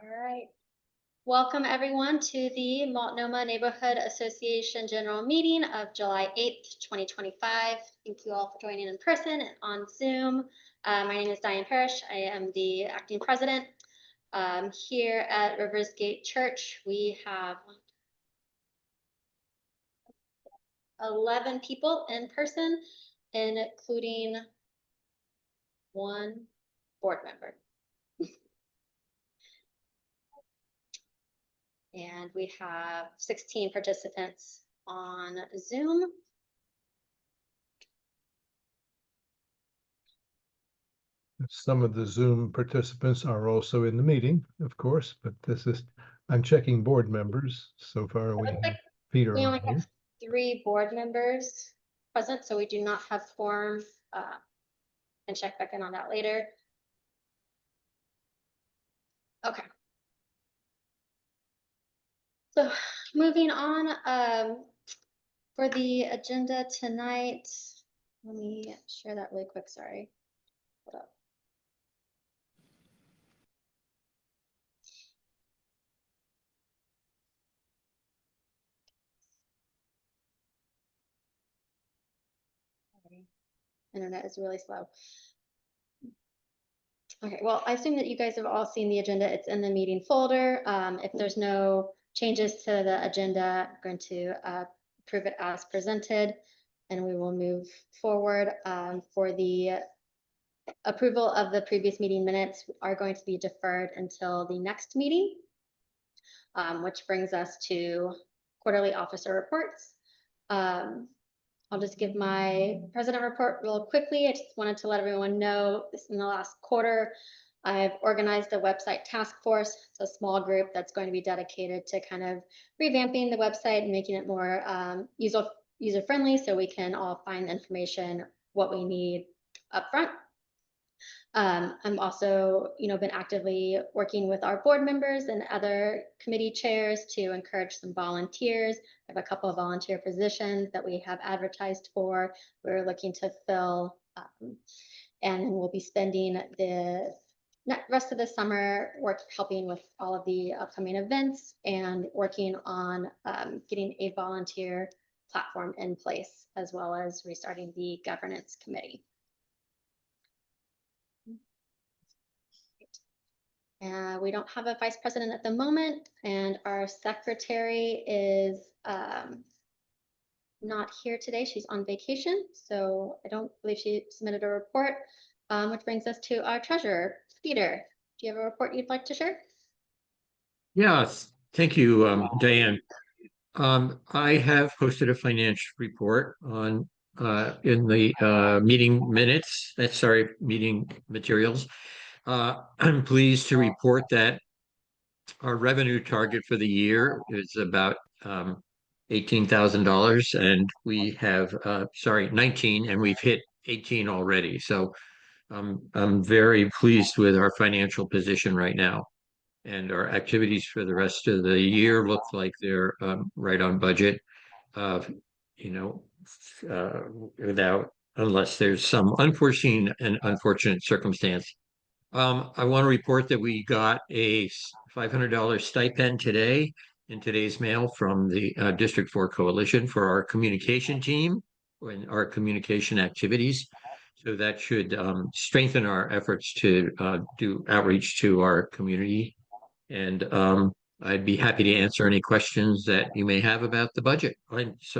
All right. Welcome everyone to the Multnomah Neighborhood Association General Meeting of July 8th, 2025. Thank you all for joining in person and on Zoom. My name is Diane Parrish. I am the acting president. Here at Rivers Gate Church, we have 11 people in person, including one board member. And we have 16 participants on Zoom. Some of the Zoom participants are also in the meeting, of course, but I'm checking board members. So far, we have Peter. We only have 3 board members present, so we do not have quorum. And check back in on that later. Okay. So moving on, for the agenda tonight, let me share that really quick. Sorry. Hold up. Internet is really slow. Okay, well, I assume that you guys have all seen the agenda. It's in the meeting folder. If there's no changes to the agenda, I'm going to approve it as presented, and we will move forward. For the approval of the previous meeting minutes are going to be deferred until the next meeting, which brings us to quarterly officer reports. I'll just give my president report real quickly. I just wanted to let everyone know this in the last quarter, I've organized a website task force. It's a small group that's going to be dedicated to kind of revamping the website and making it more user-friendly so we can all find the information, what we need up front. I'm also, been actively working with our board members and other committee chairs to encourage some volunteers. I have a couple of volunteer positions that we have advertised for. We're looking to fill, and we'll be spending the rest of the summer helping with all of the upcoming events and working on getting a volunteer platform in place, as well as restarting the governance committee. We don't have a vice president at the moment, and our secretary is not here today. She's on vacation, so I don't believe she submitted a report, which brings us to our treasurer, Peter. Do you have a report you'd like to share? Yes, thank you, Diane. I have posted a financial report on in the meeting minutes. Meeting materials. I'm pleased to report that our revenue target for the year is about $18,000, and we have 19, and we've hit 18 already. So I'm very pleased with our financial position right now, and our activities for the rest of the year look like they're right on budget. Unless there's some unforeseen and unfortunate circumstance. I want to report that we got a $500 stipend today in today's mail from the District 4 Coalition for our communication team and our communication activities. So that should strengthen our efforts to do outreach to our community. And I'd be happy to answer any questions that you may have about the budget,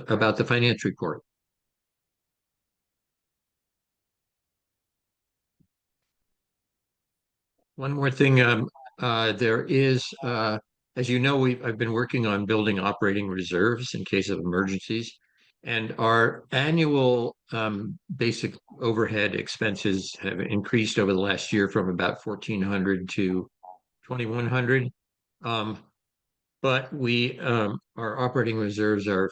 about the finance report. One more thing, there is, as you know, I've been working on building operating reserves in case of emergencies, and our annual basic overhead expenses have increased over the last year from about $1,400 to $2,100. But our operating reserves are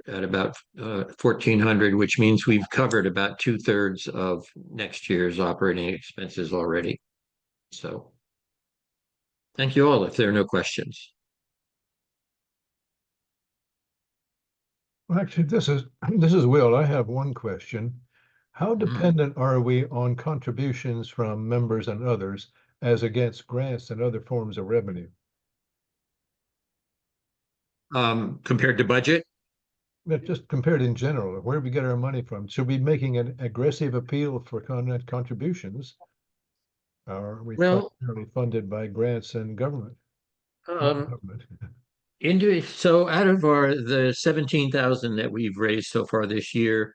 at about $1,400, which means we've covered about 2/3 of next year's operating expenses already. So thank you all if there are no questions. Well, actually, this is Will. I have one question. How dependent are we on contributions from members and others as against grants and other forms of revenue? Compared to budget? But just compared in general, where do we get our money from? Should we be making an aggressive appeal for contributions? Or are we Well, primarily funded by grants and government? Government? So out of the 17,000 that we've raised so far this year,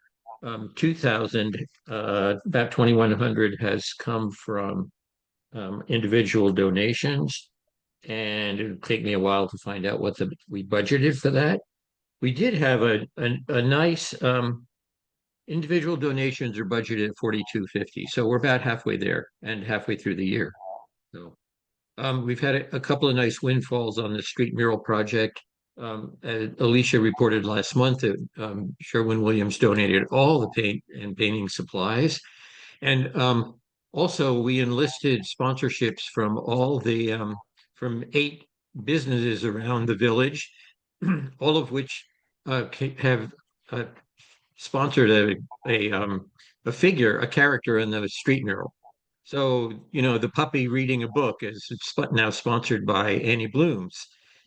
2,000, about 2,100 has come from individual donations. And it'll take me a while to find out what we budgeted for that. We did have a nice individual donations are budgeted at 4,250. So we're about halfway there and halfway through the year. So we've had a couple of nice windfalls on the street mural project. Alicia reported last month that Sherwin-Williams donated all the paint and painting supplies. And also we enlisted sponsorships from from 8 businesses around the village, all of which have sponsored a figure, a character in the street mural. So, the puppy reading a book is now sponsored by Annie Blooms.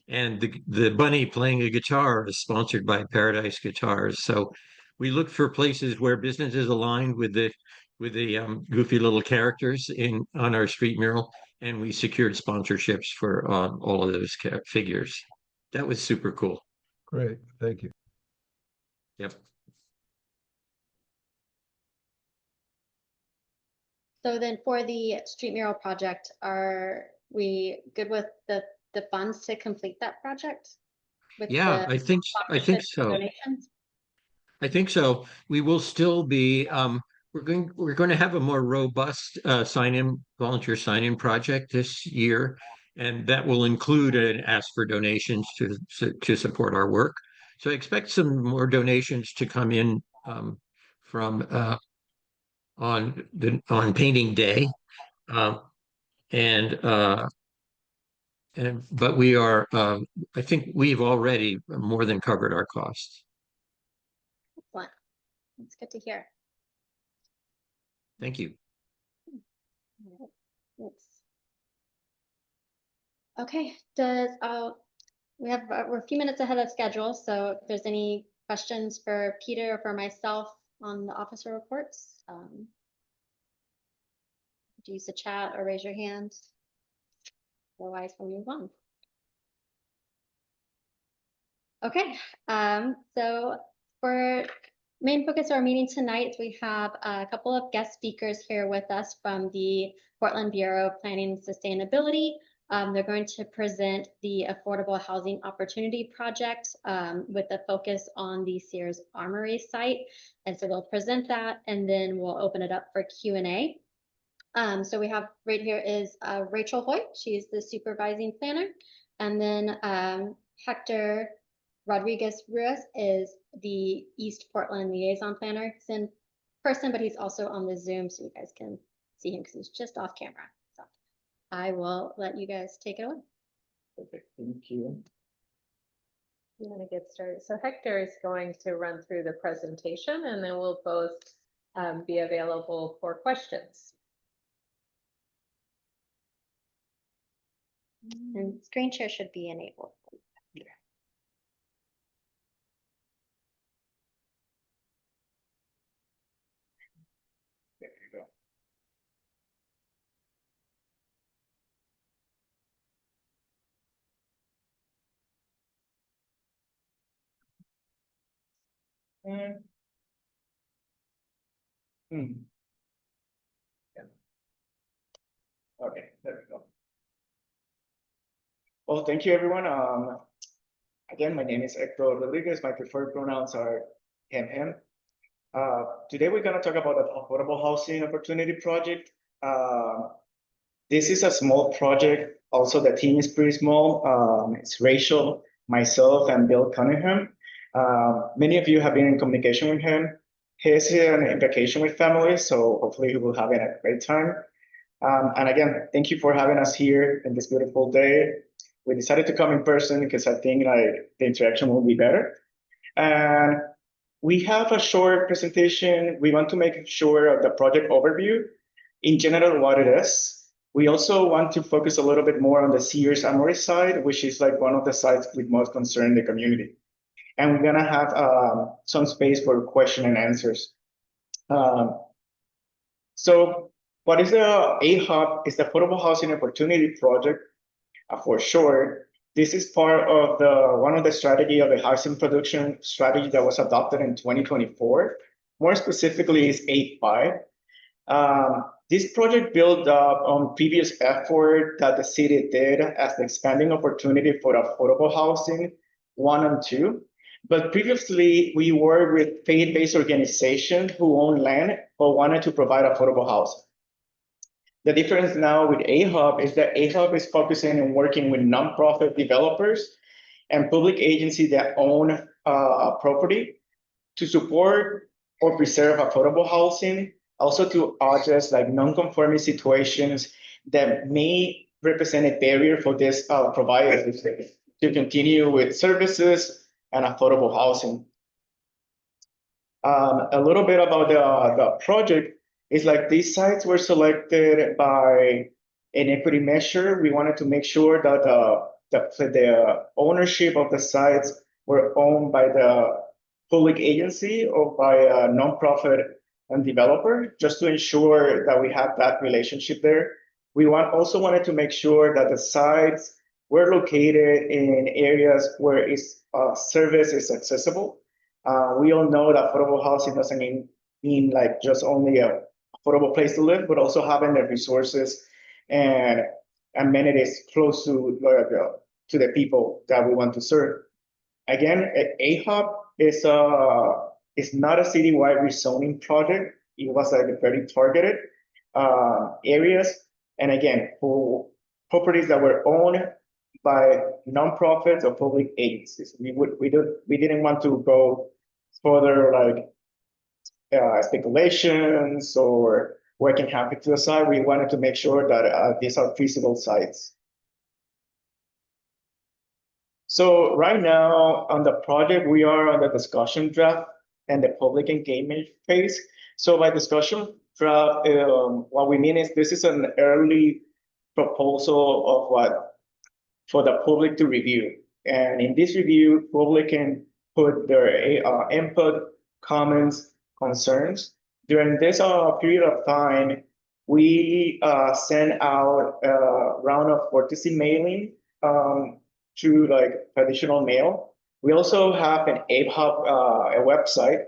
And the bunny playing a guitar is sponsored by Paradise Guitars. So we looked for places where businesses aligned with the goofy little characters on our street mural, and we secured sponsorships for all of those figures. That was super cool. Great, thank you. Yep. So then for the street mural project, are we good with the funds to complete that project? With Yeah, the I think sponsorships and so. donations? I think so. We will still be we're going to have a more robust volunteer sign-in project this year, and that will include an ask for donations to support our work. So I expect some more donations to come in from on painting day, and but we are I think we've already more than covered our costs. Excellent. That's good to hear. Thank you. All right. Okay, we're a few minutes ahead of schedule, so if there's any questions for Peter or for myself on the officer reports, use the chat or raise your hand. Otherwise, we'll move on. Okay, so for main focus of our meeting tonight, we have a couple of guest speakers here with us from the Portland Bureau of Planning and Sustainability. They're going to present the Affordable Housing Opportunity Project with a focus on the Sears Armory Site. And so they'll present that, and then we'll open it up for Q&A. So we have right here is Rachel Hoyt. She's the supervising planner. And then Hector Rodriguez-Ruiz is the East Portland liaison planner. He's in person, but he's also on the Zoom, so you guys can see him because he's just off camera. So I will let you guys take it away. Perfect, thank you. I'm going to get started. So Hector is going to run through the presentation, and then we'll both be available for questions. And screen share should be enabled. There you go. Yeah. Okay, there we go. Well, thank you, everyone. Again, my name is Hector Rodriguez. My preferred pronouns are him. Today, we're going to talk about the Affordable Housing Opportunity Project. This is a small project. Also, the team is pretty small. It's Rachel, myself, and Bill Cunningham. Many of you have been in communication with him. He's on vacation with family, so hopefully he will have a great time. And again, thank you for having us here in this beautiful day. We decided to come in person because I think the interaction will be better. And we have a short presentation. We want to make sure of the project overview, in general, what it is. We also want to focus a little bit more on the Sears Armory site, which is like one of the sites with most concern in the community. And we're gonna have some space for question and answers. So what is the AHOP? It's the Affordable Housing Opportunity Project, for short. This is part of one of the strategy of the housing production strategy that was adopted in 2024. More specifically is AHOP. This project built up on previous effort that the city did as the expanding opportunity for affordable housing 1 and 2. But previously, we worked with faith-based organizations who own land but wanted to provide affordable housing. The difference now with AHOP is that AHOP is focusing on working with nonprofit developers and public agencies that own property to support or preserve affordable housing, also to address like non-conforming situations that may represent a barrier for these providers to continue with services and affordable housing. A little bit about the project is like these sites were selected by an equity measure. We wanted to make sure that the ownership of the sites were owned by the public agency or by a nonprofit and developer, just to ensure that we have that relationship there. We also wanted to make sure that the sites were located in areas where service is accessible. We all know that affordable housing doesn't mean like just only a affordable place to live, but also having the resources and amenities close to the people that we want to serve. Again, AHOP is not a citywide rezoning project. It was like very targeted areas, and again, for properties that were owned by nonprofits or public agencies. We didn't want to go further like speculations or what can happen to the site. We wanted to make sure that these are feasible sites. So right now on the project, we are on the discussion draft and the public engagement phase. So by discussion draft, what we mean is this is an early proposal of for the public to review. And in this review, public can put their input, comments, concerns. During this period of time, we send out a round of courtesy mailing through like traditional mail. We also have an AHOP a website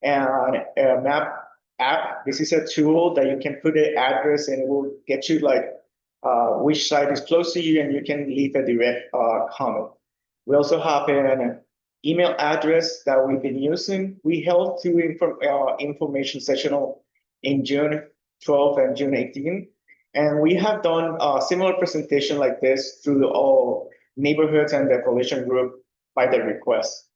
and a map app. This is a tool that you can put an address and it will get you like which site is close to you and you can leave a direct comment. We also have an email address that we've been using. We held two information sessions in June 12 and June 18. And we have done a similar presentation like this through all neighborhoods and the coalition group by their request.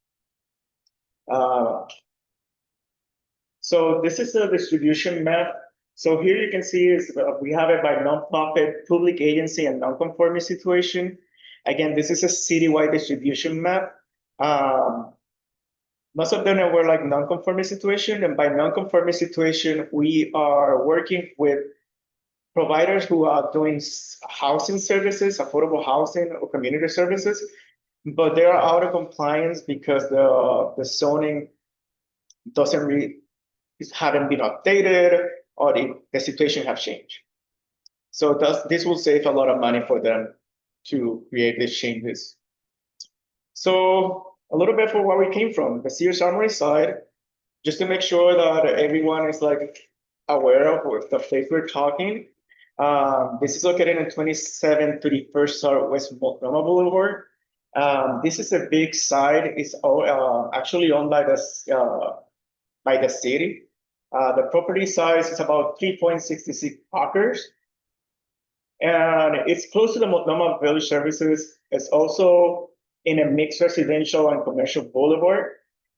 So this is the distribution map. So here you can see is we have it by nonprofit, public agency, and non-conforming situation. Again, this is a citywide distribution map. Most of them were like non-conforming situation, and by non-conforming situation, we are working with providers who are doing housing services, affordable housing or community services, but they are out of compliance because the zoning haven't been updated or the situation have changed. So this will save a lot of money for them to create these changes. So a little bit for where we came from, the Sears Armory Site, just to make sure that everyone is like aware of the place we're talking. This is located in 2731 Southwest Multnomah Boulevard. This is a big site. It's actually owned by the city. The property size is about 3.66 acres. And it's close to the Multnomah Village Services. It's also in a mixed residential and commercial boulevard.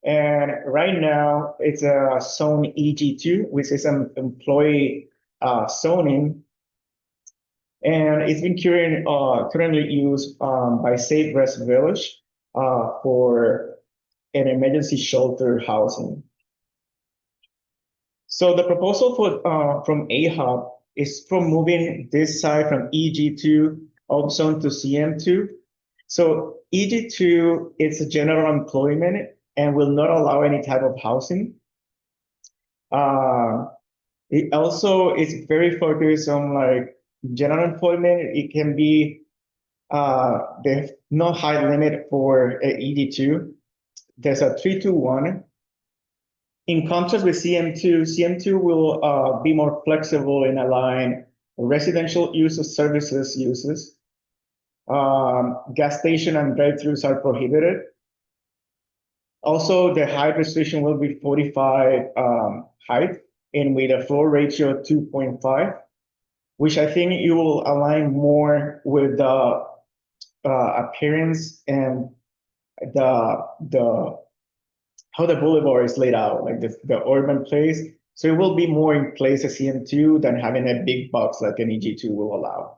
And right now it's a zone EG2, which is an employee zoning. And it's been currently used by Safe Rest Village for an emergency shelter housing. So the proposal from AHOP is from moving this site from EG2 AHOP zone to CM2. So EG2 is a general employment and will not allow any type of housing. It also is very focused on like general employment. It can be there's no high limit for EG2. There's a 3-2-1. In contrast with CM2, CM2 will be more flexible in allowing residential uses, services uses. Gas station and drive-throughs are prohibited. Also, the height restriction will be 45 height and with a floor ratio of 2.5, which I think it will align more with the appearance and the how the boulevard is laid out, like the urban place. So it will be more in place as CM2 than having a big box like an EG2 will allow.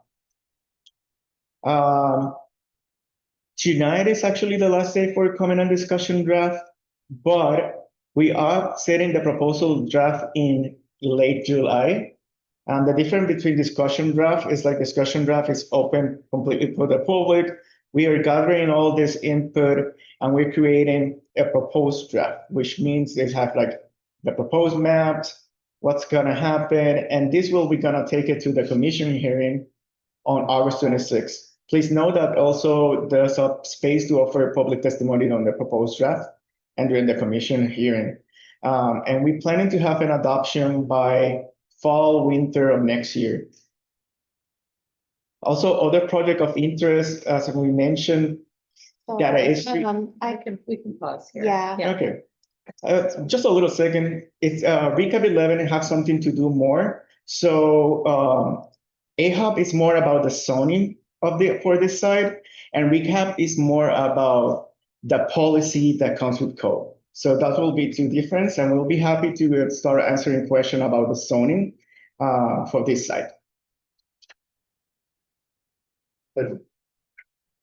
Tonight is actually the last day for comment and discussion draft, but we are setting the proposal draft in late July. And the difference between discussion draft is like discussion draft is open completely for the public. We are gathering all this input and we're creating a proposed draft, which means they have like the proposed maps, what's gonna happen, and this will be gonna take it to the commission hearing on August 26th. Please note that also there's a space to offer public testimony on the proposed draft and during the commission hearing. And we're planning to have an adoption by fall, winter of next year. Also, other project of interest, as we mentioned, data history. We can pause here. Yeah. Okay. Just a little second. It's recap 11 have something to do more. So AHOP is more about the zoning of for this site, and recap is more about the policy that comes with code. So that will be two different, and we'll be happy to start answering questions about the zoning for this site.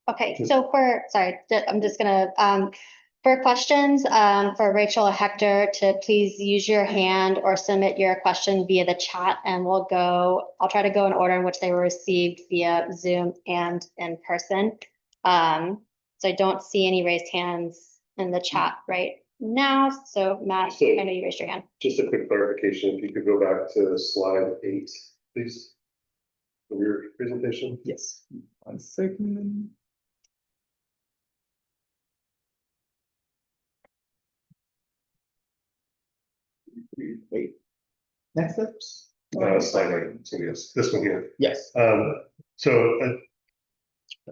Okay, so I'm just gonna, for questions, for Rachel or Hector to please use your hand or submit your question via the chat and I'll try to go in order in which they were received via Zoom and in person. So I don't see any raised hands in the chat right now. So Matt, I know you raised your hand. Just a quick clarification, if you could go back to slide 8, please, of your presentation. Yes. 1 second. Wait. Next steps? Slide 8, so yes, this one here. Yes.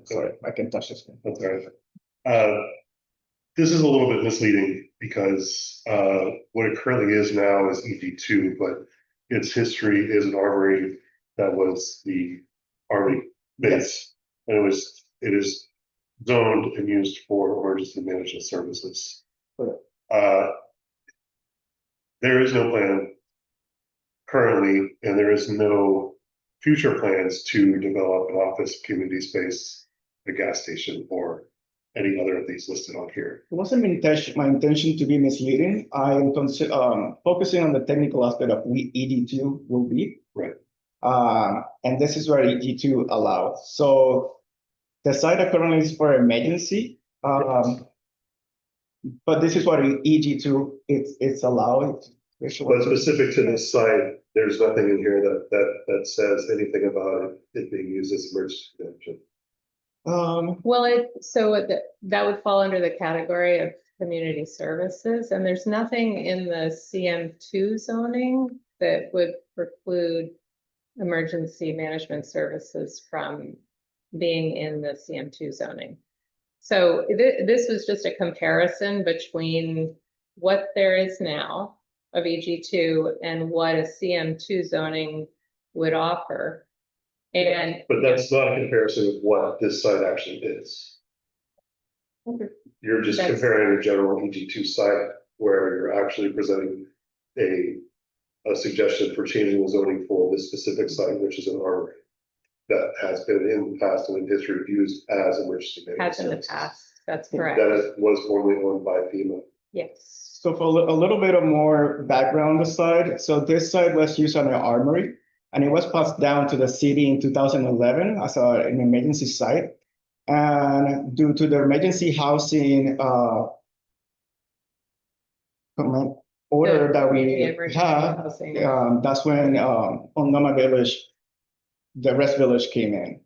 Sorry, I can touch this one. That's all right. This is a little bit misleading because what it currently is now is EG2, but its history is an armory that was the Army base. And it is zoned and used for emergency management services. There is no plan currently, and there is no future plans to develop an office community space, a gas station, or any other of these listed on here. It wasn't my intention to be misleading. I am focusing on the technical aspect of what EG2 will be. Right. And this is where EG2 allows. So the site currently is for emergency. But this is what EG2 it's allowed. But specific to this site, there's nothing in here that says anything about it being used as emergency management. Well, that would fall under the category of community services, and there's nothing in the CM2 zoning that would preclude emergency management services from being in the CM2 zoning. So this was just a comparison between what there is now of EG2 and what a CM2 zoning would offer. But that's not a comparison of what this site actually is. Okay. You're just comparing a general EG2 site where you're actually presenting a suggestion for changing the zoning for this specific site, which is an armory that has been in the past and in history used as emergency management Has in the services. past, that's correct. That was formerly owned by FEMA. Yes. So for a little bit of more background on the site, so this site was used as an armory, and it was passed down to the city in 2011 as an emergency site. And due to the emergency housing order that we emergency had, housing. that's when on Noma Village, the rest village came in.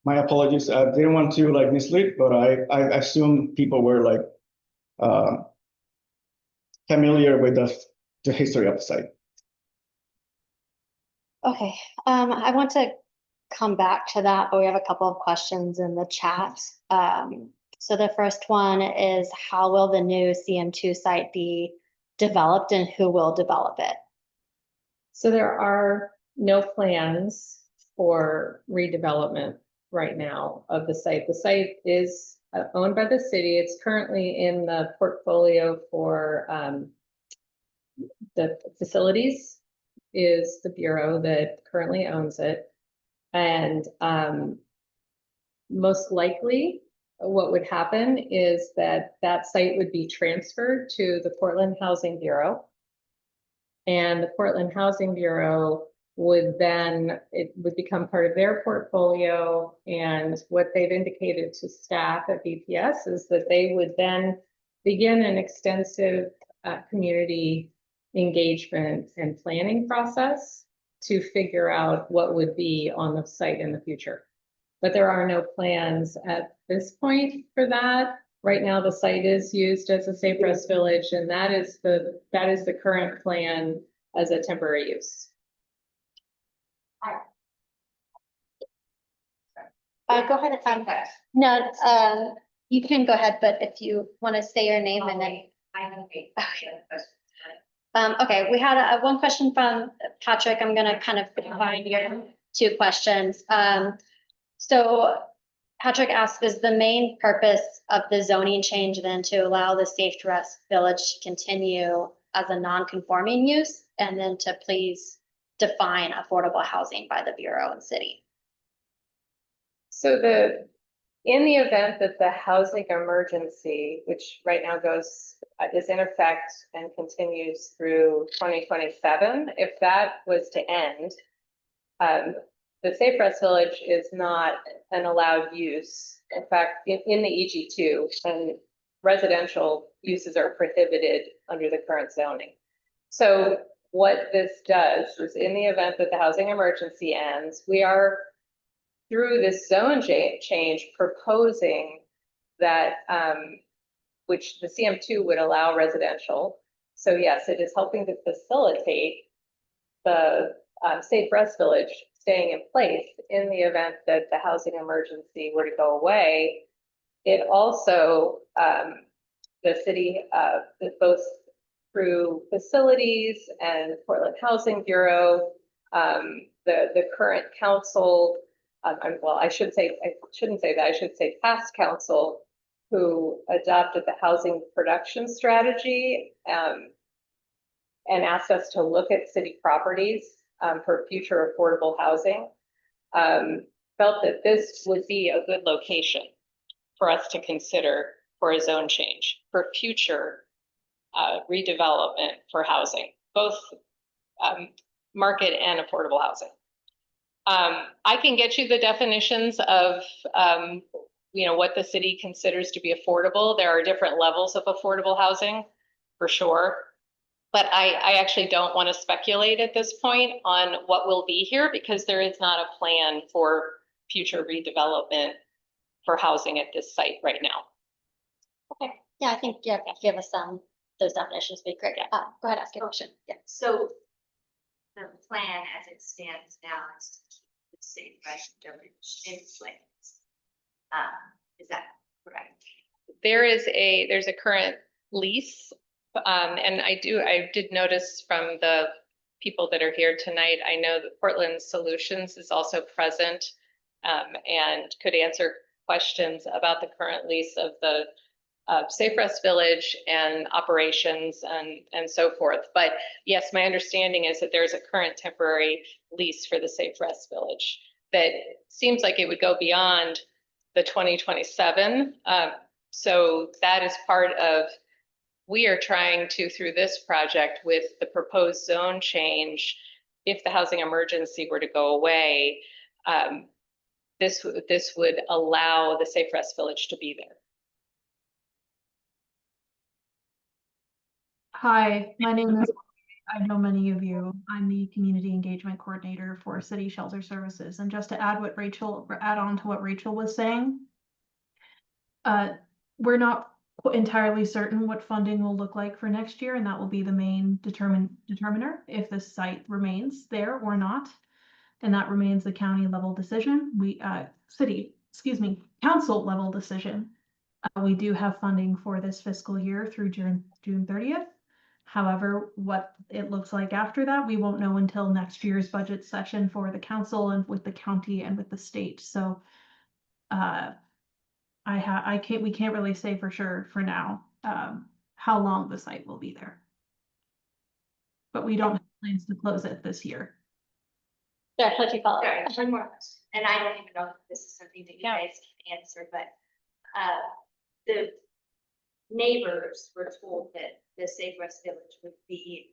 My apologies. I didn't want to like mislead, but I assume people were like familiar with the history of the site. Okay, I want to come back to that, but we have a couple of questions in the chat. So the first one is, how will the new CM2 site be developed and who will develop it? So there are no plans for redevelopment right now of the site. The site is owned by the city. It's currently in the portfolio for the facilities is the bureau that currently owns it. And most likely what would happen is that that site would be transferred to the Portland Housing Bureau. And the Portland Housing Bureau would then, it would become part of their portfolio. And what they've indicated to staff at BPS is that they would then begin an extensive community engagement and planning process to figure out what would be on the site in the future. But there are no plans at this point for that. Right now, the site is used as a safe rest village, and that is the current plan as a temporary use. Go ahead and no, you can go ahead, but if you want to say your name and then. Okay, we had one question from Patrick. I'm gonna kind of combine your two questions. So Patrick asked, is the main purpose of the zoning change then to allow the Safe Rest Village to continue as a non-conforming use, and then to please define affordable housing by the Bureau and city? So in the event that the housing emergency, which right now is in effect and continues through 2027, if that was to end, the Safe Rest Village is not an allowed use. In fact, in the EG2, and residential uses are prohibited under the current zoning. So what this does is, in the event that the housing emergency ends, we are, through this zone change, proposing that, which the CM2 would allow residential. So yes, it is helping to facilitate the Safe Rest Village staying in place in the event that the housing emergency were to go away. It also, the city, both through facilities and Portland Housing Bureau, the current council, well, I shouldn't say that, I should say past council, who adopted the housing production strategy and asked us to look at city properties for future affordable housing, felt that this would be a good location for us to consider for a zone change for future redevelopment for housing, both market and affordable housing. I can get you the definitions of what the city considers to be affordable. There are different levels of affordable housing, for sure. But I actually don't want to speculate at this point on what will be here, because there is not a plan for future redevelopment for housing at this site right now. Okay, yeah, I think give us those definitions would be great. Go ahead, ask your question. Yeah. So the plan as it stands now is to keep the Safe Rest Village in place. Is that correct? There's a current lease, and I did notice from the people that are here tonight, I know that Portland Solutions is also present and could answer questions about the current lease of the Safe Rest Village and operations and so forth. But yes, my understanding is that there's a current temporary lease for the Safe Rest Village that seems like it would go beyond the 2027. So that is part of, we are trying to, through this project with the proposed zone change, if the housing emergency were to go away, this would allow the Safe Rest Village to be there. Hi, my name is, I know many of you. I'm the Community Engagement Coordinator for City Shelter Services. And just to add on to what Rachel was saying, we're not entirely certain what funding will look like for next year, and that will be the main determiner if the site remains there or not. And that remains the county level decision. Council level decision. We do have funding for this fiscal year through June 30th. However, what it looks like after that, we won't know until next year's budget session for the council and with the county and with the state. So we can't really say for sure for now how long the site will be there. But we don't have plans to close it this year. Yeah, let you follow. Sorry, one more question, and I don't even know if this is something that you guys can answer, but the neighbors were told that the Safe Rest Village would be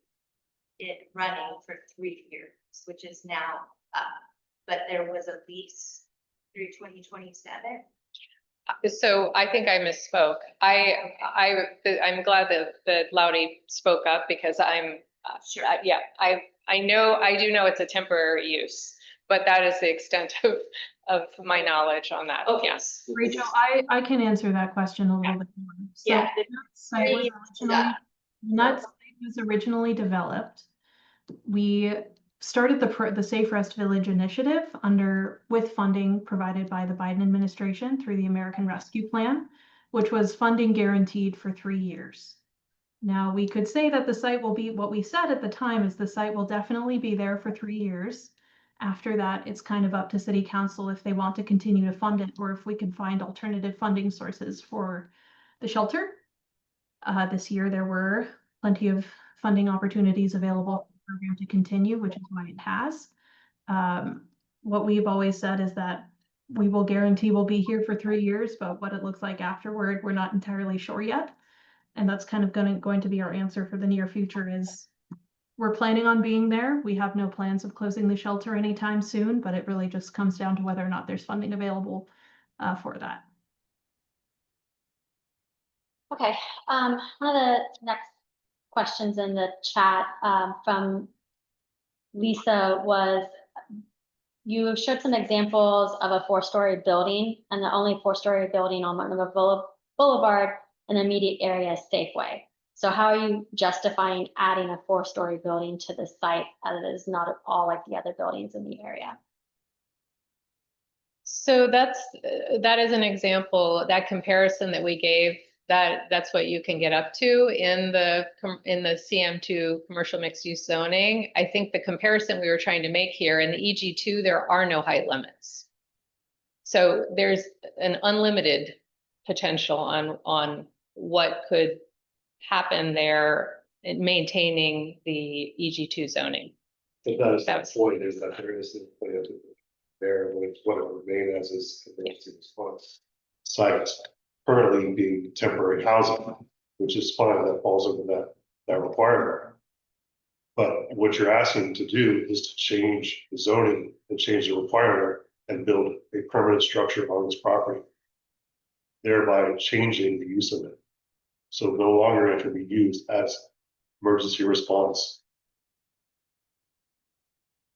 running for 3 years, which is now up, but there was a lease through 2027. So I think I misspoke. I'm glad that Loudy spoke up because I'm Sure. yeah, I do know it's a temporary use, but that is the extent of my knowledge on that. Okay. Yes. Rachel, I can answer that question a little bit more. So Yeah, that site was originally developed. We started the Safe Rest Village initiative with funding provided by the Biden administration through the American Rescue Plan, which was funding guaranteed for 3 years. Now, we could say that the site will be, what we said at the time is the site will definitely be there for 3 years. After that, it's kind of up to city council if they want to continue to fund it or if we can find alternative funding sources for the shelter. This year, there were plenty of funding opportunities available for the program to continue, which is why it has. What we've always said is that we will guarantee we'll be here for 3 years, but what it looks like afterward, we're not entirely sure yet. And that's kind of going to be our answer for the near future is we're planning on being there. We have no plans of closing the shelter anytime soon, but it really just comes down to whether or not there's funding available for that. Okay, one of the next questions in the chat from Lisa was, you showed some examples of a 4-story building, and the only 4-story building on Montgomery Boulevard in the immediate area is Safeway. So how are you justifying adding a 4-story building to the site as it is not at all like the other buildings in the area? So that is an example, that comparison that we gave, that's what you can get up to in the CM2 commercial mixed use zoning. I think the comparison we were trying to make here in the EG2, there are no height limits. So there's an unlimited potential on what could happen there in maintaining the EG2 zoning. But that is the point, is that there is the plan to there with what it would remain as is emergency response site currently being temporary housing, which is fine, that falls under that requirement. But what you're asking to do is to change the zoning and change the requirement and build a permanent structure on this property, thereby changing the use of it. So no longer it can be used as emergency response.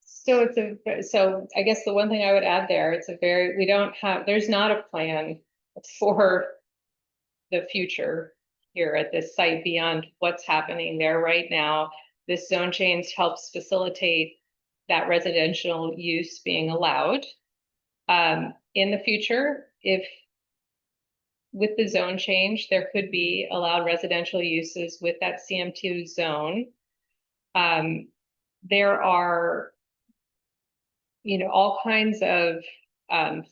So so I guess the one thing I would add there, there's not a plan for the future here at this site beyond what's happening there right now. This zone change helps facilitate that residential use being allowed. In the future, if with the zone change, there could be allowed residential uses with that CM2 zone. There are, all kinds of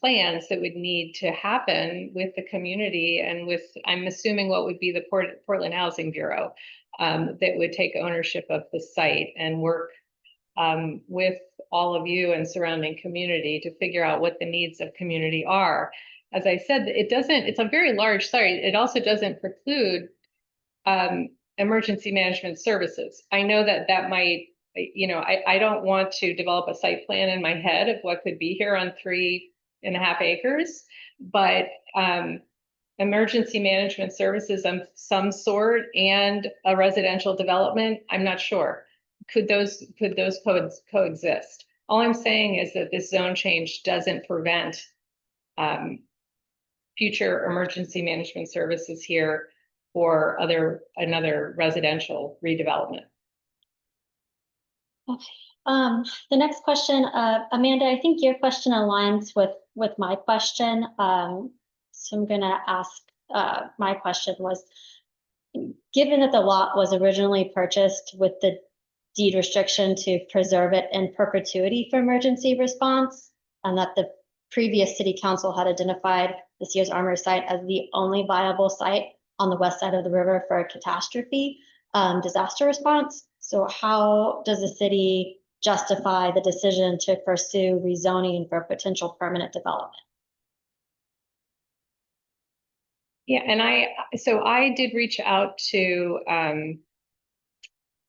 plans that would need to happen with the community and with, I'm assuming, what would be the Portland Housing Bureau that would take ownership of the site and work with all of you and surrounding community to figure out what the needs of community are. As I said, it's a very large site. It also doesn't preclude emergency management services. I know that might I don't want to develop a site plan in my head of what could be here on 3.5 acres, but emergency management services of some sort and a residential development, I'm not sure. Could those coexist? All I'm saying is that this zone change doesn't prevent future emergency management services here or another residential redevelopment. The next question, Amanda, I think your question aligns with my question. So I'm gonna ask, my question was, given that the lot was originally purchased with the deed restriction to preserve it in perpetuity for emergency response, and that the previous city council had identified the Sears Armory site as the only viable site on the west side of the river for a catastrophe disaster response. So how does the city justify the decision to pursue rezoning for potential permanent development? Yeah, and I did reach out to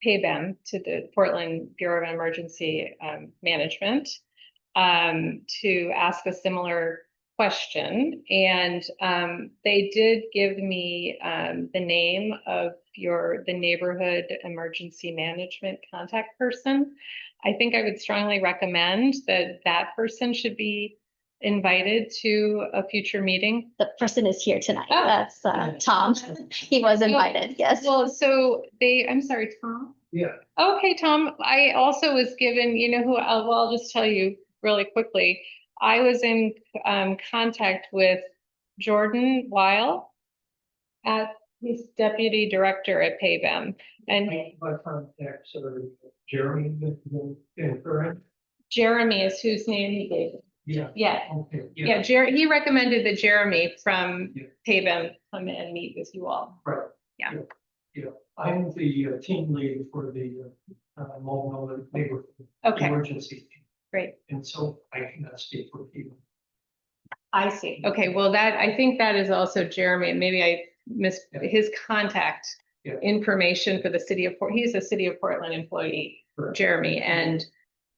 PABEM, to the Portland Bureau of Emergency Management, to ask a similar question. And they did give me the name of the neighborhood emergency management contact person. I think I would strongly recommend that person should be invited to a future meeting. The person is here tonight. Oh. That's Tom. He was invited, yes. Well, I'm sorry, Tom? Yeah. Okay, Tom, I also was given, I'll just tell you really quickly. I was in contact with Jordan Weil he's deputy director at PABEM. And my contacts are Jeremy and Curran. Jeremy is whose name he gave. Yeah. Yeah. Okay. Yeah, he recommended that Jeremy from PABEM come and meet with you all. Right. Yeah. Yeah. I'm the team lead for the Multnomah neighborhood emergency team. Great. And so I cannot speak for people. I see. Okay, well, I think that is also Jeremy. Maybe I missed his contact information for the city of Portland. He's a city of Portland employee, Correct. Jeremy, and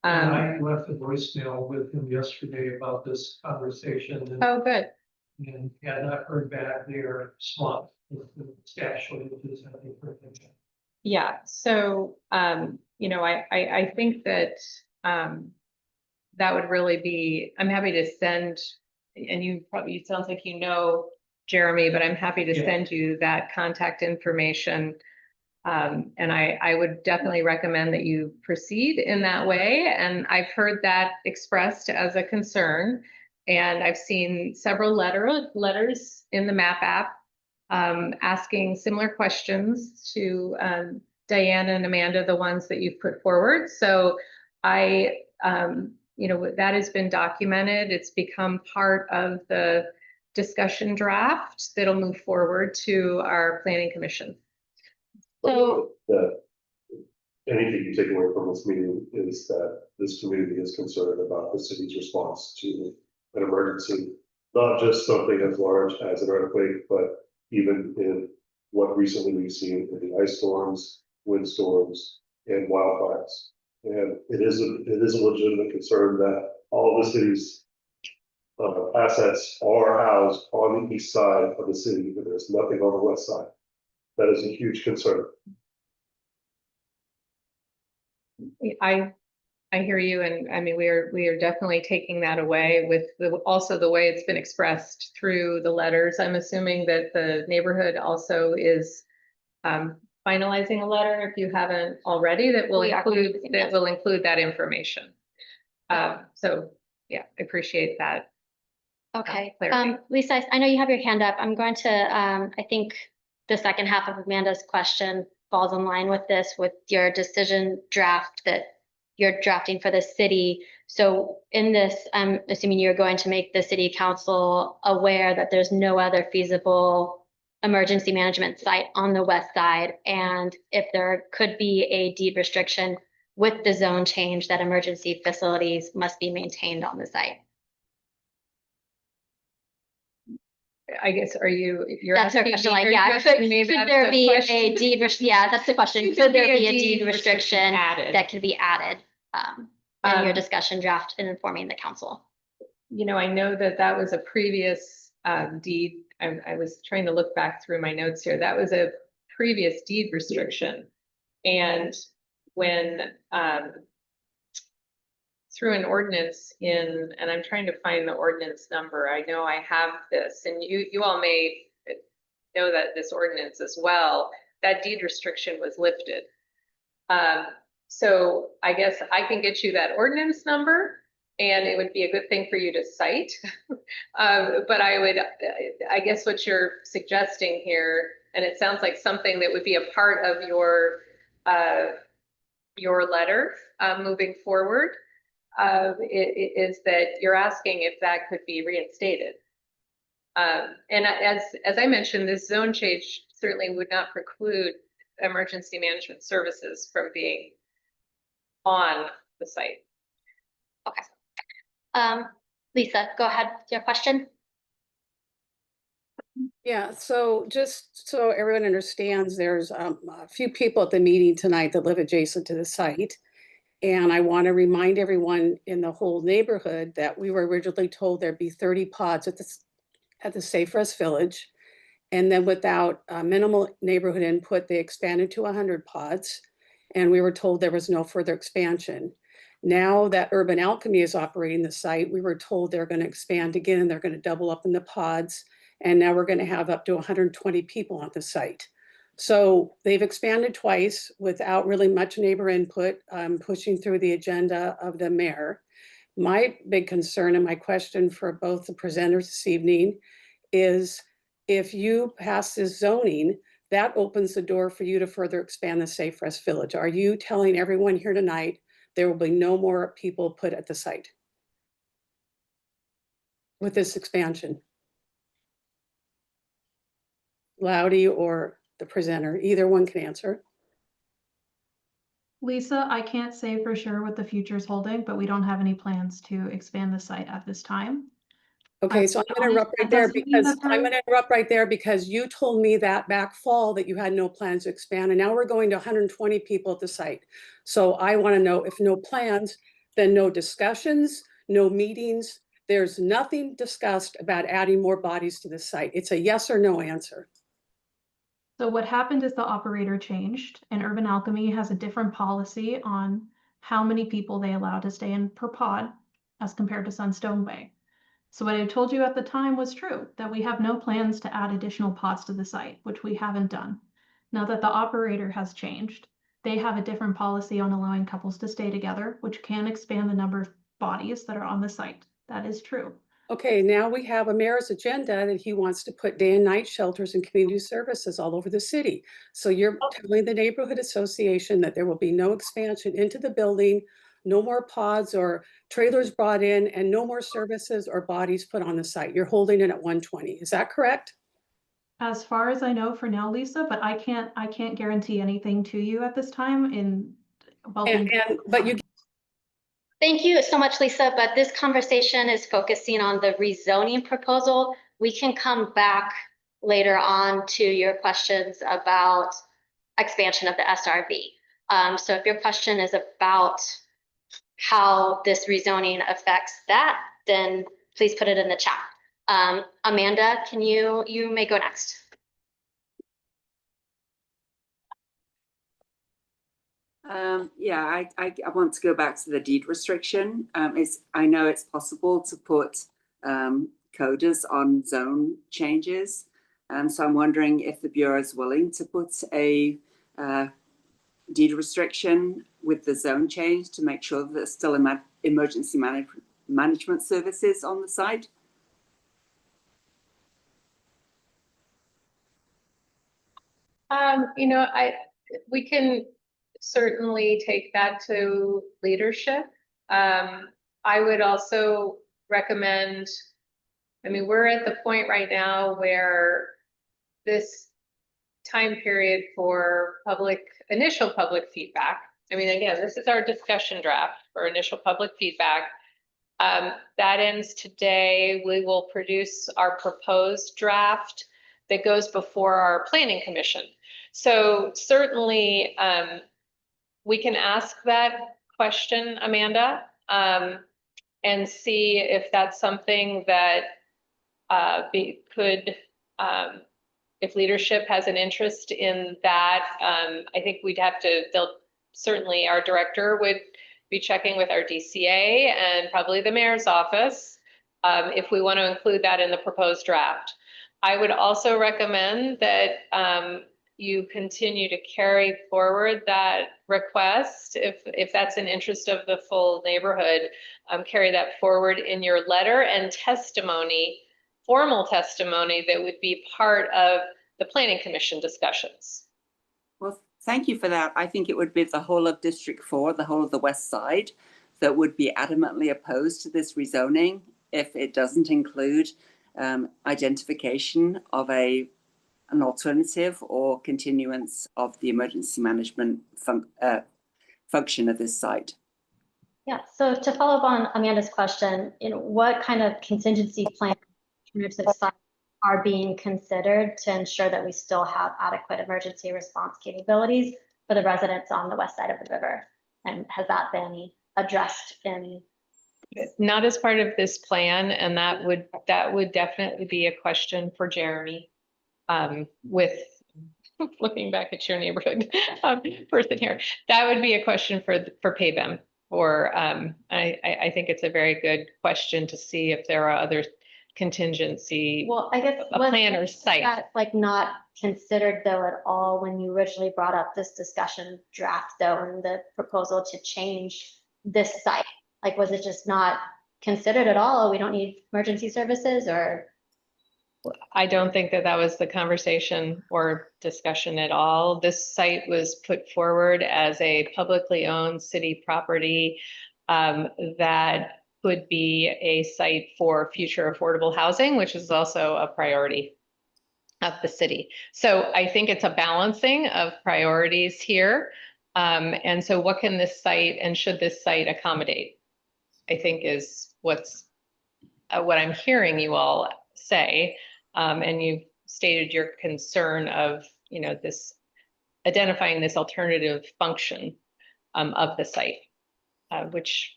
I left a voicemail with him yesterday about this conversation. And, oh, good. And had not heard back. They are swamped with the staff shortages. I think for them. Yeah. So, I think that that would really be. I'm happy to send. And it sounds like Jeremy, but I'm happy to send you that contact information. And I would definitely recommend that you proceed in that way. And I've heard that expressed as a concern. And I've seen several letters in the MAP app asking similar questions to Diana and Amanda, the ones that you've put forward. So that has been documented. It's become part of the discussion draft that'll move forward to our planning commission. So anything you take away from this meeting is that this community is concerned about the city's response to an emergency, not just something as large as an earthquake, but even in what recently we've seen in the ice storms, windstorms, and wildfires. And it is a legitimate concern that all of the city's assets are housed on the east side of the city, but there's nothing on the west side. That is a huge concern. I hear you, and I mean we are definitely taking that away with also the way it's been expressed through the letters. I'm assuming that the neighborhood also is finalizing a letter, if you haven't already, that will include that information. So yeah, I appreciate that. okay, clarity. Lisa, I know you have your hand up. I'm going to I think the second half of Amanda's question falls in line with this, with your decision draft that you're drafting for the city. So in this, I'm assuming you're going to make the city council aware that there's no other feasible emergency management site on the west side. And if there could be a deed restriction with the zone change, that emergency facilities must be maintained on the site. I guess, you're That's our asking question, me- like, are you yeah, asking could me should that's there the be question? a deed, yeah, that's the question. Should Could there there be be a a deed deed restriction restriction added? that could be added in your Um, discussion draft and informing the council? I know that was a previous deed. I was trying to look back through my notes here. That was a previous deed restriction. And when through an ordinance and I'm trying to find the ordinance number. I know I have this, and you all may know that this ordinance as well, that deed restriction was lifted. So I guess I can get you that ordinance number, and it would be a good thing for you to cite. But I guess what you're suggesting here, and it sounds like something that would be a part of your letter moving forward, is that you're asking if that could be reinstated. And as I mentioned, this zone change certainly would not preclude emergency management services from being on the site. Lisa, go ahead with your question. Yeah, so just so everyone understands, there's a few people at the meeting tonight that live adjacent to the site. And I want to remind everyone in the whole neighborhood that we were originally told there'd be 30 pods at the Safe Rest Village. And then without minimal neighborhood input, they expanded to 100 pods. And we were told there was no further expansion. Now that Urban Alchemy is operating the site, we were told they're going to expand again and they're going to double up in the pods. And now we're going to have up to 120 people on the site. So they've expanded twice without really much neighbor input, pushing through the agenda of the mayor. My big concern and my question for both the presenters this evening is if you pass this zoning, that opens the door for you to further expand the Safe Rest Village. Are you telling everyone here tonight there will be no more people put at the site with this expansion? Loudy or the presenter, either one can answer. Lisa, I can't say for sure what the future's holding, but we don't have any plans to expand the site at this time. Okay, so I'm going to interrupt right there because I'm going to interrupt right there because you told me that back fall that you had no plans to expand, and now we're going to 120 people at the site. So I want to know if no plans, then no discussions, no meetings. There's nothing discussed about adding more bodies to the site. It's a yes or no answer. So what happened is the operator changed, and Urban Alchemy has a different policy on how many people they allow to stay in per pod as compared to Sunstone Way. So what I told you at the time was true, that we have no plans to add additional pods to the site, which we haven't done. Now that the operator has changed, they have a different policy on allowing couples to stay together, which can expand the number of bodies that are on the site. That is true. Okay, now we have a mayor's agenda that he wants to put day and night shelters and community services all over the city. So you're telling the neighborhood association that there will be no expansion into the building, no more pods or trailers brought in, and no more services or bodies put on the site. You're holding it at 120. Is that correct? As far as I know for now, Lisa, but I can't guarantee anything to you at this time But you Thank you so much, Lisa, but this conversation is focusing on the rezoning proposal. We can come back later on to your questions about expansion of the SRV. So if your question is about how this rezoning affects that, then please put it in the chat. Amanda, you may go next. Yeah, I want to go back to the deed restriction. I know it's possible to put coders on zone changes. So I'm wondering if the Bureau is willing to put a deed restriction with the zone change to make sure that there's still emergency management services on the site. We can certainly take that to leadership. I would also recommend, we're at the point right now where this time period for initial public feedback. Again, this is our discussion draft for initial public feedback. That ends today. We will produce our proposed draft that goes before our planning commission. So certainly, we can ask that question, Amanda, and see if that's something that if leadership has an interest in that. I think we'd have to, certainly our director would be checking with our DCA and probably the mayor's office if we want to include that in the proposed draft. I would also recommend that you continue to carry forward that request if that's an interest of the full neighborhood. Carry that forward in your letter and testimony, formal testimony that would be part of the planning commission discussions. Well, thank you for that. I think it would be the whole of District 4, the whole of the West Side, that would be adamantly opposed to this rezoning if it doesn't include identification of an alternative or continuance of the emergency management function of this site. Yeah, so to follow up on Amanda's question, what kind of contingency plans are being considered to ensure that we still have adequate emergency response capabilities for the residents on the west side of the river? And has that been addressed in? Not as part of this plan, and that would definitely be a question for Jeremy. With looking back at your neighborhood person here, that would be a question for PayBem. Or I think it's a very good question to see if there are other contingency. Well, I guess a plan or site. That, like, not considered though at all when you originally brought up this discussion draft though, and the proposal to change this site. Like, was it just not considered at all? We don't need emergency services, or? I don't think that was the conversation or discussion at all. This site was put forward as a publicly owned city property that could be a site for future affordable housing, which is also a priority of the city. So I think it's a balancing of priorities here. And so what can this site and should this site accommodate, I think is what I'm hearing you all say. And you've stated your concern of, this identifying this alternative function of the site, which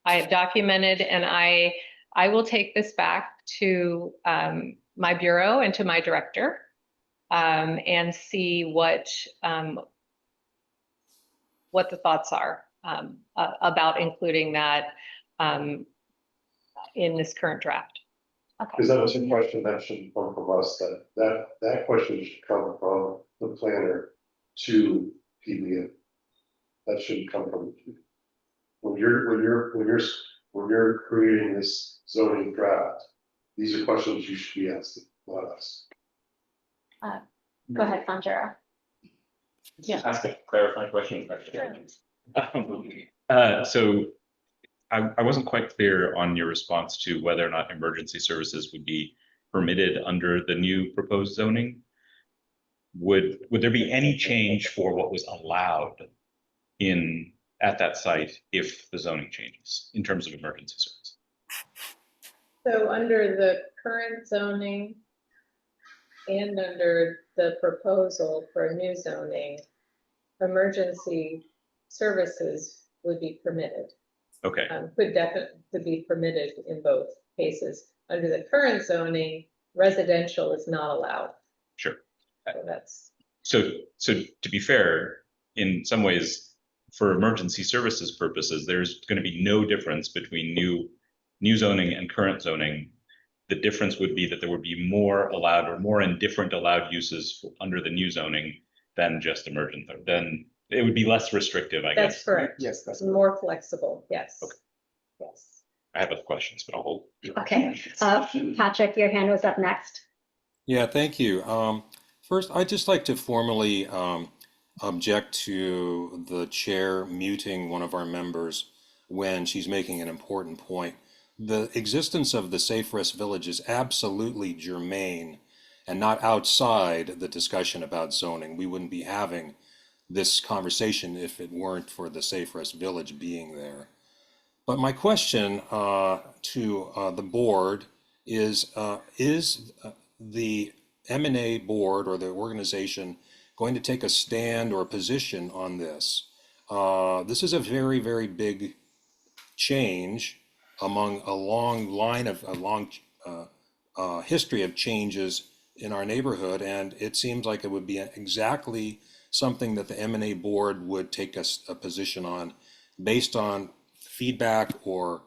I have documented, and I will take this back to my bureau and to my director and see what the thoughts are about including that in this current draft. Because that was a question that should come from us, that question should come from the planner to PBM. That shouldn't come from you. When you're creating this zoning draft, these are questions you should be asking, not us. Go ahead, Sanjara. Yeah. Ask a clarifying question. So I wasn't quite clear on your response to whether or not emergency services would be permitted under the new proposed zoning. Would there be any change for what was allowed at that site if the zoning changes in terms of emergency service? So under the current zoning and under the proposal for new zoning, emergency services would be permitted. Okay. Could definitely be permitted in both cases. Under the current zoning, residential is not allowed. Sure. So So to be fair, in some ways, for emergency services purposes, there's going to be no difference between new zoning and current zoning. The difference would be that there would be more allowed or more and different allowed uses under the new zoning than just emergent. Then it would be less restrictive, I guess. that's correct. Yes, that's More flexible. Yes. Okay. Yes. I have other questions, but I'll hold. Okay, Patrick, your hand was up next. Yeah, thank you. First, I'd just like to formally object to the chair muting one of our members when she's making an important point. The existence of the Safe Rest Village is absolutely germane and not outside the discussion about zoning. We wouldn't be having this conversation if it weren't for the Safe Rest Village being there. But my question to the board is the M&A board or the organization going to take a stand or a position on this? This is a very, very big change among a long history of changes in our neighborhood, and it seems like it would be exactly something that the M&A board would take a position on based on feedback or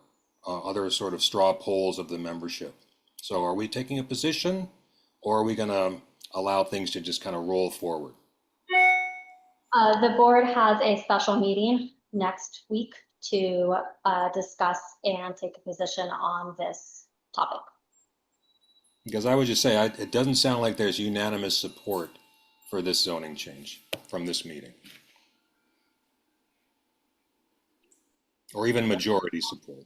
other sort of straw polls of the membership. So are we taking a position, or are we going to allow things to just kind of roll forward? The board has a special meeting next week to discuss and take a position on this topic. Because I would just say, it doesn't sound like there's unanimous support for this zoning change from this meeting. Or even majority support.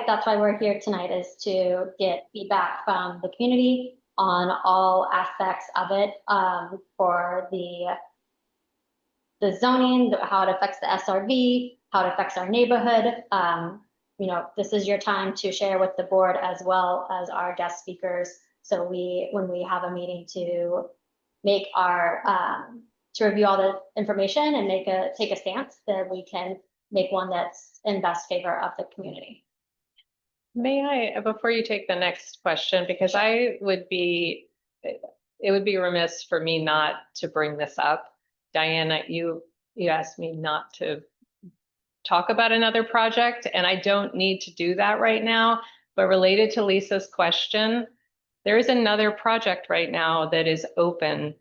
That's why we're here tonight, is to get feedback from the community on all aspects of it, for the zoning, how it affects the SRV, how it affects our neighborhood. You know, this is your time to share with the board as well as our guest speakers. So when we have a meeting to make our, to review all the information and take a stance, that we can make one that's in best favor of the community. May I, before you take the next question, because it would be remiss for me not to bring this up. Diana, you asked me not to talk about another project, and I don't need to do that right now, but related to Lisa's question, there is another project right now that is open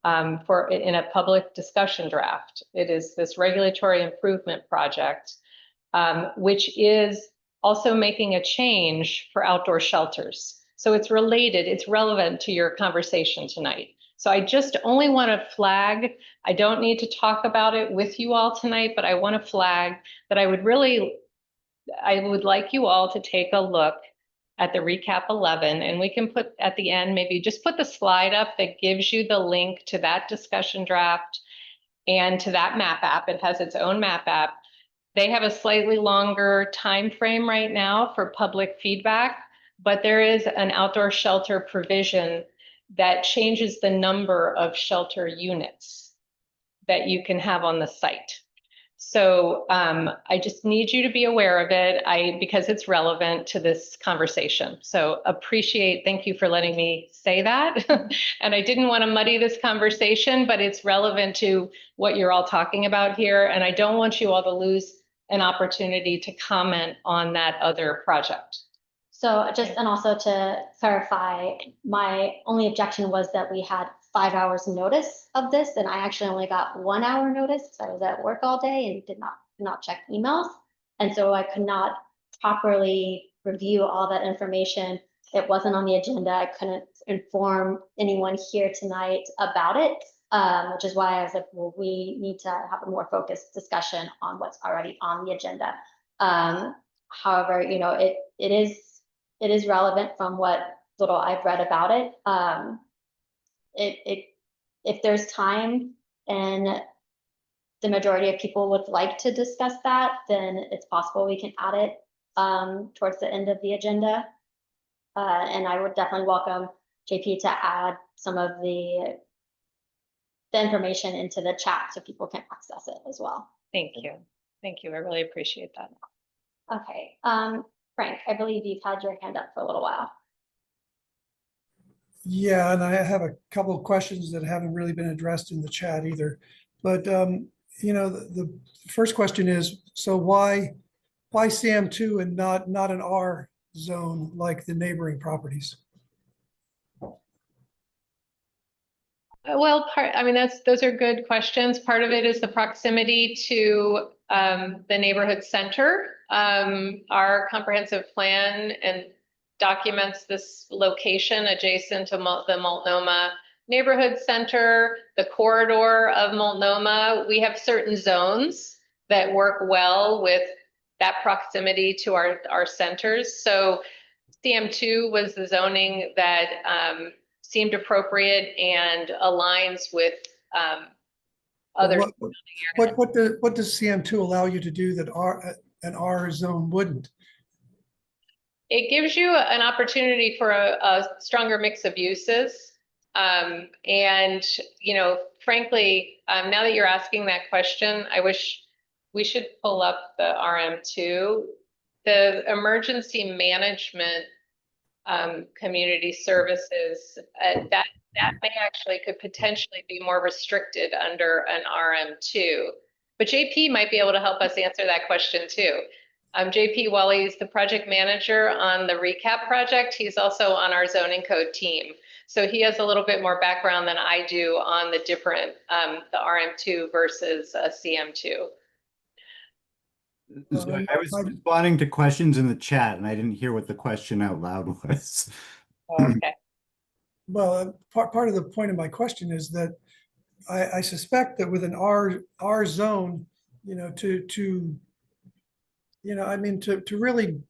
in a public discussion draft. It is this regulatory improvement project, which is also making a change for outdoor shelters. So it's related, it's relevant to your conversation tonight. So I just only want to flag, I don't need to talk about it with you all tonight, but I want to flag that I would like you all to take a look at the recap 11, and we can put at the end, maybe just put the slide up that gives you the link to that discussion draft and to that map app. It has its own map app. They have a slightly longer time frame right now for public feedback, but there is an outdoor shelter provision that changes the number of shelter units that you can have on the site. So I just need you to be aware of it because it's relevant to this conversation. So thank you for letting me say that. And I didn't want to muddy this conversation, but it's relevant to what you're all talking about here. And I don't want you all to lose an opportunity to comment on that other project. So and also to clarify, my only objection was that we had 5 hours notice of this, and I actually only got 1 hour notice. I was at work all day and did not check emails. And so I could not properly review all that information. It wasn't on the agenda. I couldn't inform anyone here tonight about it, which is why I was like, well, we need to have a more focused discussion on what's already on the agenda. However, you know, it is relevant from what little I've read about it. If there's time and the majority of people would like to discuss that, then it's possible we can add it towards the end of the agenda. And I would definitely welcome JP to add some of the information into the chat so people can access it as well. Thank you. Thank you. I really appreciate that. Okay. Frank, I believe you've had your hand up for a little while. Yeah, and I have a couple of questions that haven't really been addressed in the chat either. But you know, the first question is, so why CM2 and not an R zone like the neighboring properties? Well, those are good questions. Part of it is the proximity to the neighborhood center. Our comprehensive plan and documents this location adjacent to the Multnomah neighborhood center, the corridor of Multnomah. We have certain zones that work well with that proximity to our centers. So CM2 was the zoning that seemed appropriate and aligns with other. What does CM2 allow you to do that an R zone wouldn't? It gives you an opportunity for a stronger mix of uses. And, you know, frankly, now that you're asking that question, I wish we should pull up the RM2. The emergency management community services, that may actually could potentially be more restricted under an RM2. But JP might be able to help us answer that question too. JP, while he's the project manager on the recap project, he's also on our zoning code team. So he has a little bit more background than I do on the different, the RM2 versus CM2. So I was responding to questions in the chat and I didn't hear what the question out loud was. Okay. Well, part of the point of my question is that I suspect that with an R zone, you know, I mean, to really,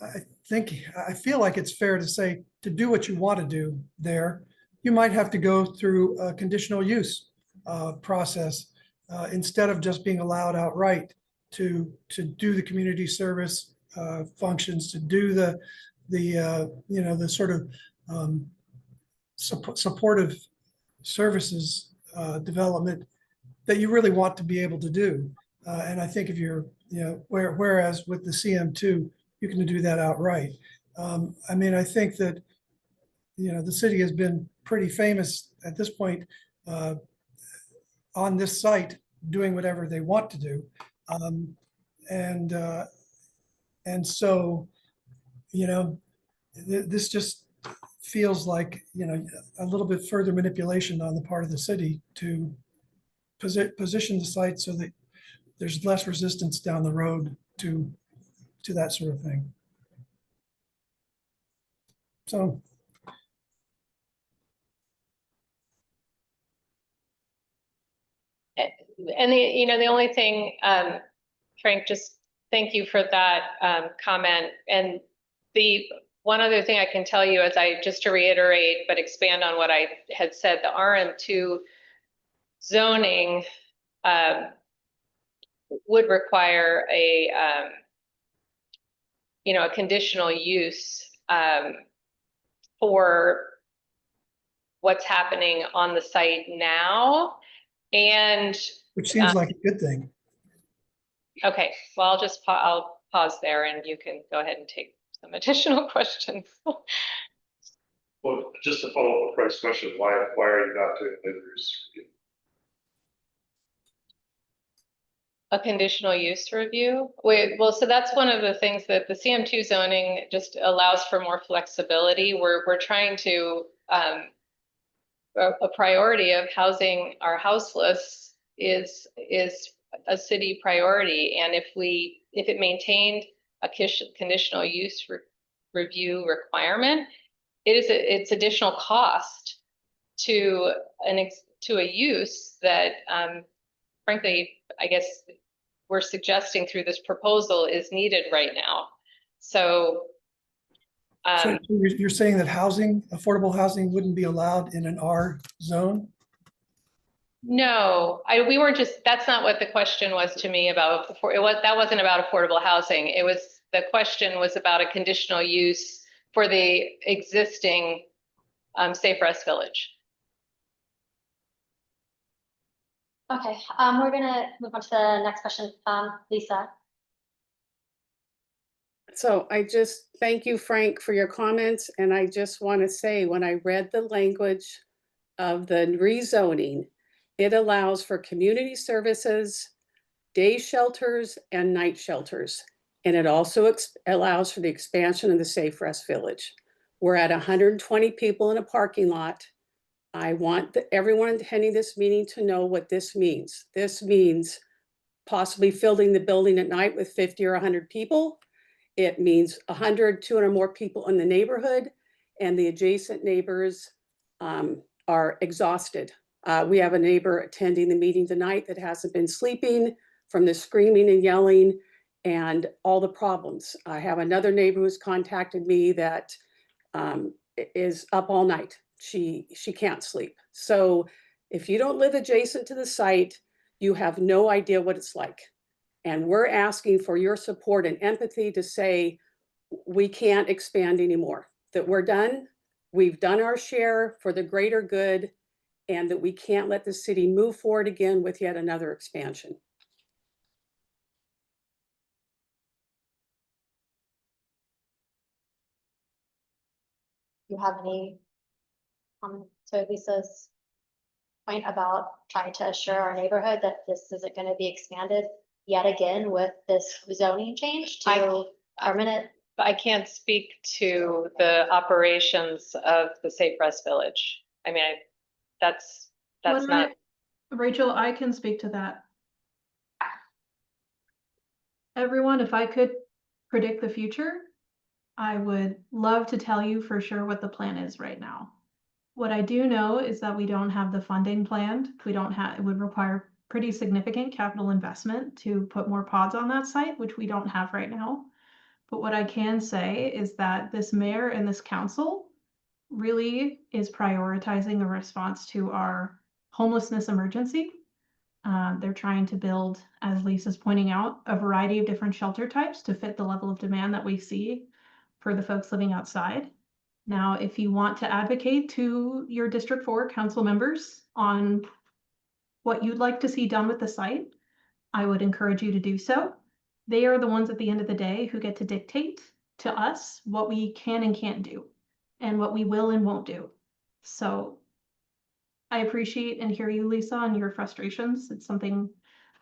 I feel like it's fair to say to do what you want to do there, you might have to go through a conditional use process instead of just being allowed outright to do the community service functions, to do the you know, the sort of supportive services development that you really want to be able to do. And I think if you're, you know, whereas with the CM2, you can do that outright. I mean, I think that, you know, the city has been pretty famous at this point on this site doing whatever they want to do. And so, you know, this just feels like, you know, a little bit further manipulation on the part of the city to position the site so that there's less resistance down the road to that sort of thing. So. And you know, the only thing, Frank, just thank you for that comment. And the one other thing I can tell you is just to reiterate, but expand on what I had said, the RM2 zoning would require a, you know, a conditional use for what's happening on the site now. And which seems like a good thing. Okay, well, I'll pause there and you can go ahead and take some additional questions. Well, just to follow up on Frank's question, why are you not doing neighbors? A conditional use review? Well, so that's one of the things that the CM2 zoning just allows for more flexibility. We're trying to, a priority of housing our houseless is a city priority. And if it maintained a conditional use review requirement, it's additional cost to a use that, frankly, I guess we're suggesting through this proposal is needed right now. So, so you're saying that affordable housing wouldn't be allowed in an R zone? No, we weren't that's not what the question was to me about before. That wasn't about affordable housing. The question was about a conditional use for the existing Safe Rest Village. Okay, we're gonna move on to the next question. Lisa. So I just thank you, Frank, for your comments. And I just want to say, when I read the language of the rezoning, it allows for community services, day shelters, and night shelters. And it also allows for the expansion of the Safe Rest Village. We're at 120 people in a parking lot. I want everyone attending this meeting to know what this means. This means possibly filling the building at night with 50 or 100 people. It means 100, 200 more people in the neighborhood, and the adjacent neighbors are exhausted. We have a neighbor attending the meeting tonight that hasn't been sleeping from the screaming and yelling and all the problems. I have another neighbor who's contacted me that is up all night. She can't sleep. So if you don't live adjacent to the site, you have no idea what it's like. And we're asking for your support and empathy to say, we can't expand anymore, that we're done. We've done our share for the greater good, and that we can't let the city move forward again with yet another expansion. You have any comments to Lisa's point about trying to assure our neighborhood that this isn't going to be expanded yet again with this zoning change to permanent? I can't speak to the operations of the Safe Rest Village. I mean, that's When not. Rachel, I can speak to that. Everyone, if I could predict the future, I would love to tell you for sure what the plan is right now. What I do know is that we don't have the funding planned. We don't have, it would require pretty significant capital investment to put more pods on that site, which we don't have right now. But what I can say is that this mayor and this council really is prioritizing a response to our homelessness emergency. They're trying to build, as Lisa's pointing out, a variety of different shelter types to fit the level of demand that we see for the folks living outside. Now, if you want to advocate to your District 4 council members on what you'd like to see done with the site, I would encourage you to do so. They are the ones at the end of the day who get to dictate to us what we can and can't do and what we will and won't do. So I appreciate and hear you, Lisa, on your frustrations. It's something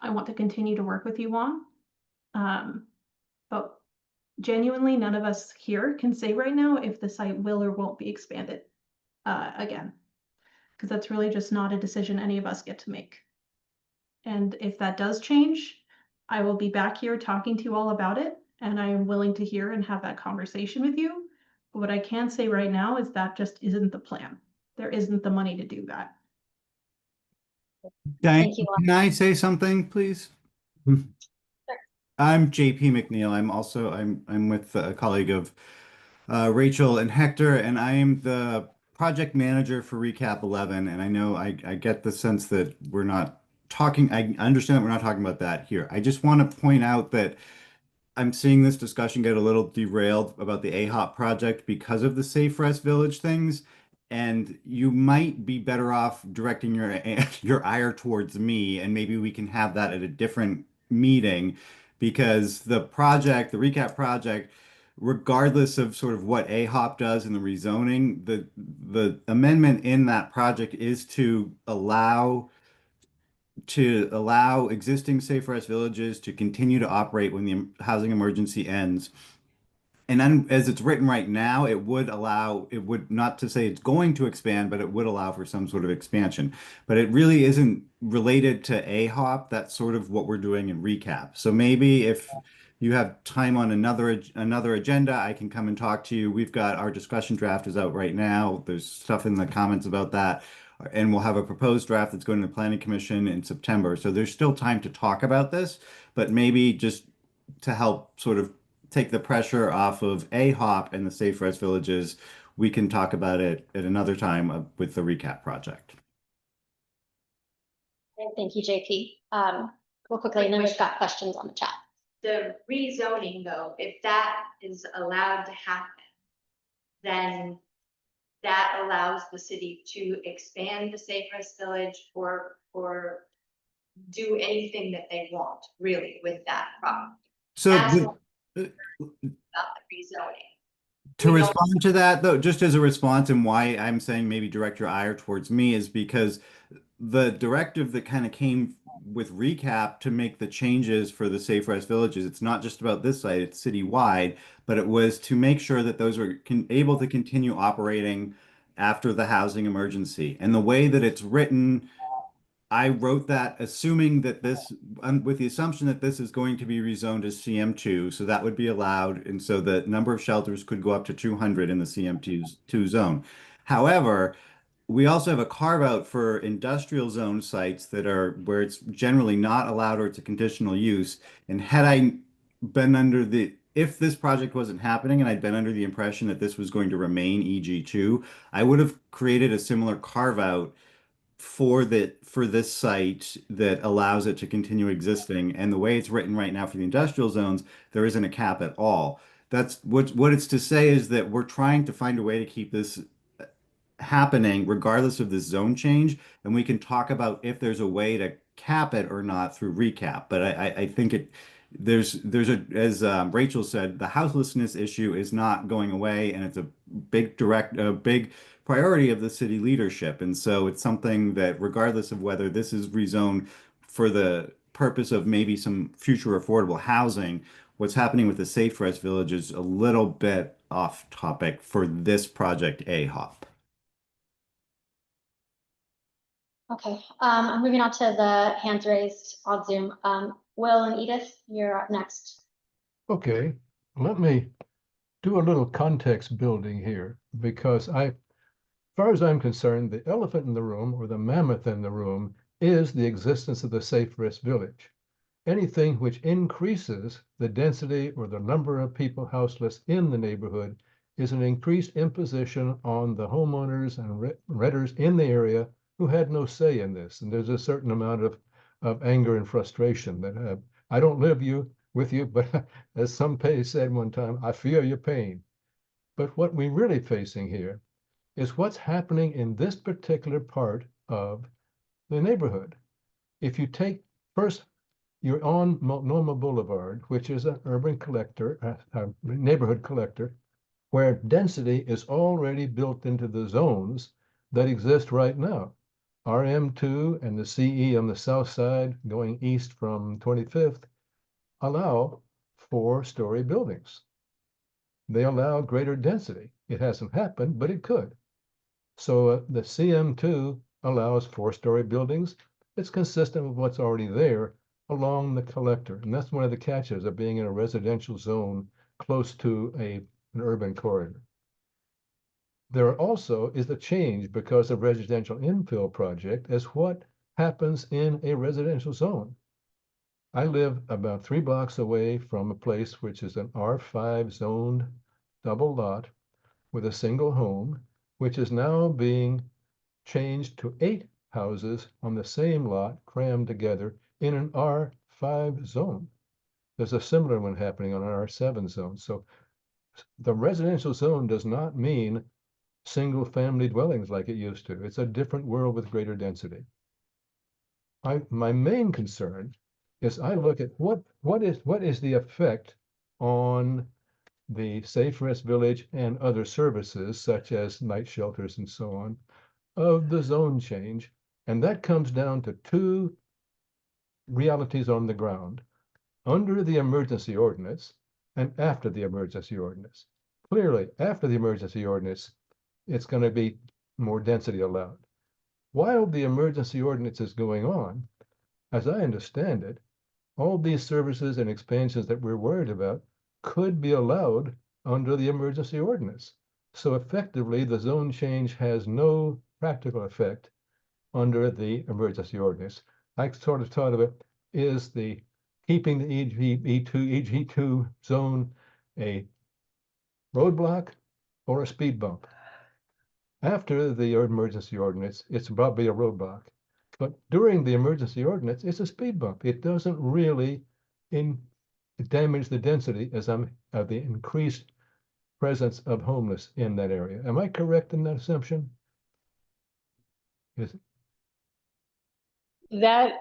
I want to continue to work with you on. But genuinely, none of us here can say right now if the site will or won't be expanded again, because that's really just not a decision any of us get to make. And if that does change, I will be back here talking to you all about it, and I am willing to hear and have that conversation with you. But what I can say right now is that just isn't the plan. There isn't the money to do that. Thank you. Can I say something, please? I'm JP McNeil. I'm with a colleague of Rachel and Hector, and I am the project manager for Recap 11. And I know I get the sense that we're not talking, I understand that we're not talking about that here. I just want to point out that I'm seeing this discussion get a little derailed about the AHOP project because of the Safe Rest Village things. And you might be better off directing your ire towards me, and maybe we can have that at a different meeting, because the recap project, regardless of sort of what AHOP does in the rezoning, the amendment in that project is to allow existing Safe Rest villages to continue to operate when the housing emergency ends. And then, as it's written right now, it would not to say it's going to expand, but it would allow for some sort of expansion. But it really isn't related to AHOP. That's sort of what we're doing in recap. So maybe if you have time on another agenda, I can come and talk to you. We've got our discussion draft is out right now. There's stuff in the comments about that. And we'll have a proposed draft that's going to the Planning Commission in September. So there's still time to talk about this, but maybe just to help sort of take the pressure off of AHOP and the Safe Rest Villages, we can talk about it at another time with the recap project. Thank you, JP. Real quickly, and then we've got questions on the chat. The rezoning, though, if that is allowed to happen, then that allows the city to expand the Safe Rest Village or do anything that they want, really, with that property. So That's what about the rezoning. to respond to that, though, just as a response, and why I'm saying maybe direct your ire towards me, is because the directive that kind of came with recap to make the changes for the Safe Rest Villages, it's not just about this site, it's citywide, but it was to make sure that those were able to continue operating after the housing emergency. And the way that it's written, I wrote that assuming that with the assumption that this is going to be rezoned as CM2, so that would be allowed, and so the number of shelters could go up to 200 in the CM2 zone. However, we also have a carve out for industrial zone sites that are where it's generally not allowed or it's a conditional use. And had I been if this project wasn't happening and I'd been under the impression that this was going to remain EG2, I would have created a similar carve out for this site that allows it to continue existing. And the way it's written right now for the industrial zones, there isn't a cap at all. That's what it's to say is that we're trying to find a way to keep this happening regardless of the zone change, and we can talk about if there's a way to cap it or not through recap. But I think there's a, as Rachel said, the houselessness issue is not going away, and it's a big priority of the city leadership. And so it's something that regardless of whether this is rezoned for the purpose of maybe some future affordable housing, what's happening with the Safe Rest Village is a little bit off topic for this project AHOP. Okay, I'm moving on to the hands raised on Zoom. Will and Edith, you're up next. Okay, let me do a little context building here, because as far as I'm concerned, the elephant in the room, or the mammoth in the room, is the existence of the Safe Rest Village. Anything which increases the density or the number of people houseless in the neighborhood is an increased imposition on the homeowners and renters in the area who had no say in this. And there's a certain amount of anger and frustration that I don't live with you, but as some said one time, I feel your pain. But what we're really facing here is what's happening in this particular part of the neighborhood. If you take first, you're on Multnomah Boulevard, which is an urban collector, a neighborhood collector, where density is already built into the zones that exist right now. RM2 and the CE on the south side going east from 25th allow 4-story buildings. They allow greater density. It hasn't happened, but it could. So the CM2 allows 4-story buildings. It's consistent with what's already there along the collector. And that's one of the catches of being in a residential zone close to an urban corridor. There also is a change because of residential infill project as what happens in a residential zone. I live about 3 blocks away from a place which is an R5 zoned double lot with a single home, which is now being changed to 8 houses on the same lot crammed together in an R5 zone. There's a similar one happening on an R7 zone. So the residential zone does not mean single family dwellings like it used to. It's a different world with greater density. My main concern is I look at what is the effect on the Safe Rest Village and other services such as night shelters and so on of the zone change. And that comes down to 2 realities on the ground: under the emergency ordinance and after the emergency ordinance. Clearly, after the emergency ordinance, it's going to be more density allowed. While the emergency ordinance is going on, as I understand it, all these services and expansions that we're worried about could be allowed under the emergency ordinance. So effectively, the zone change has no practical effect under the emergency ordinance. I sort of thought of it is the keeping the EG2 zone a roadblock or a speed bump. After the emergency ordinance, it's probably a roadblock. But during the emergency ordinance, it's a speed bump. It doesn't really damage the density as of the increased presence of homeless in that area. Am I correct in that assumption? That,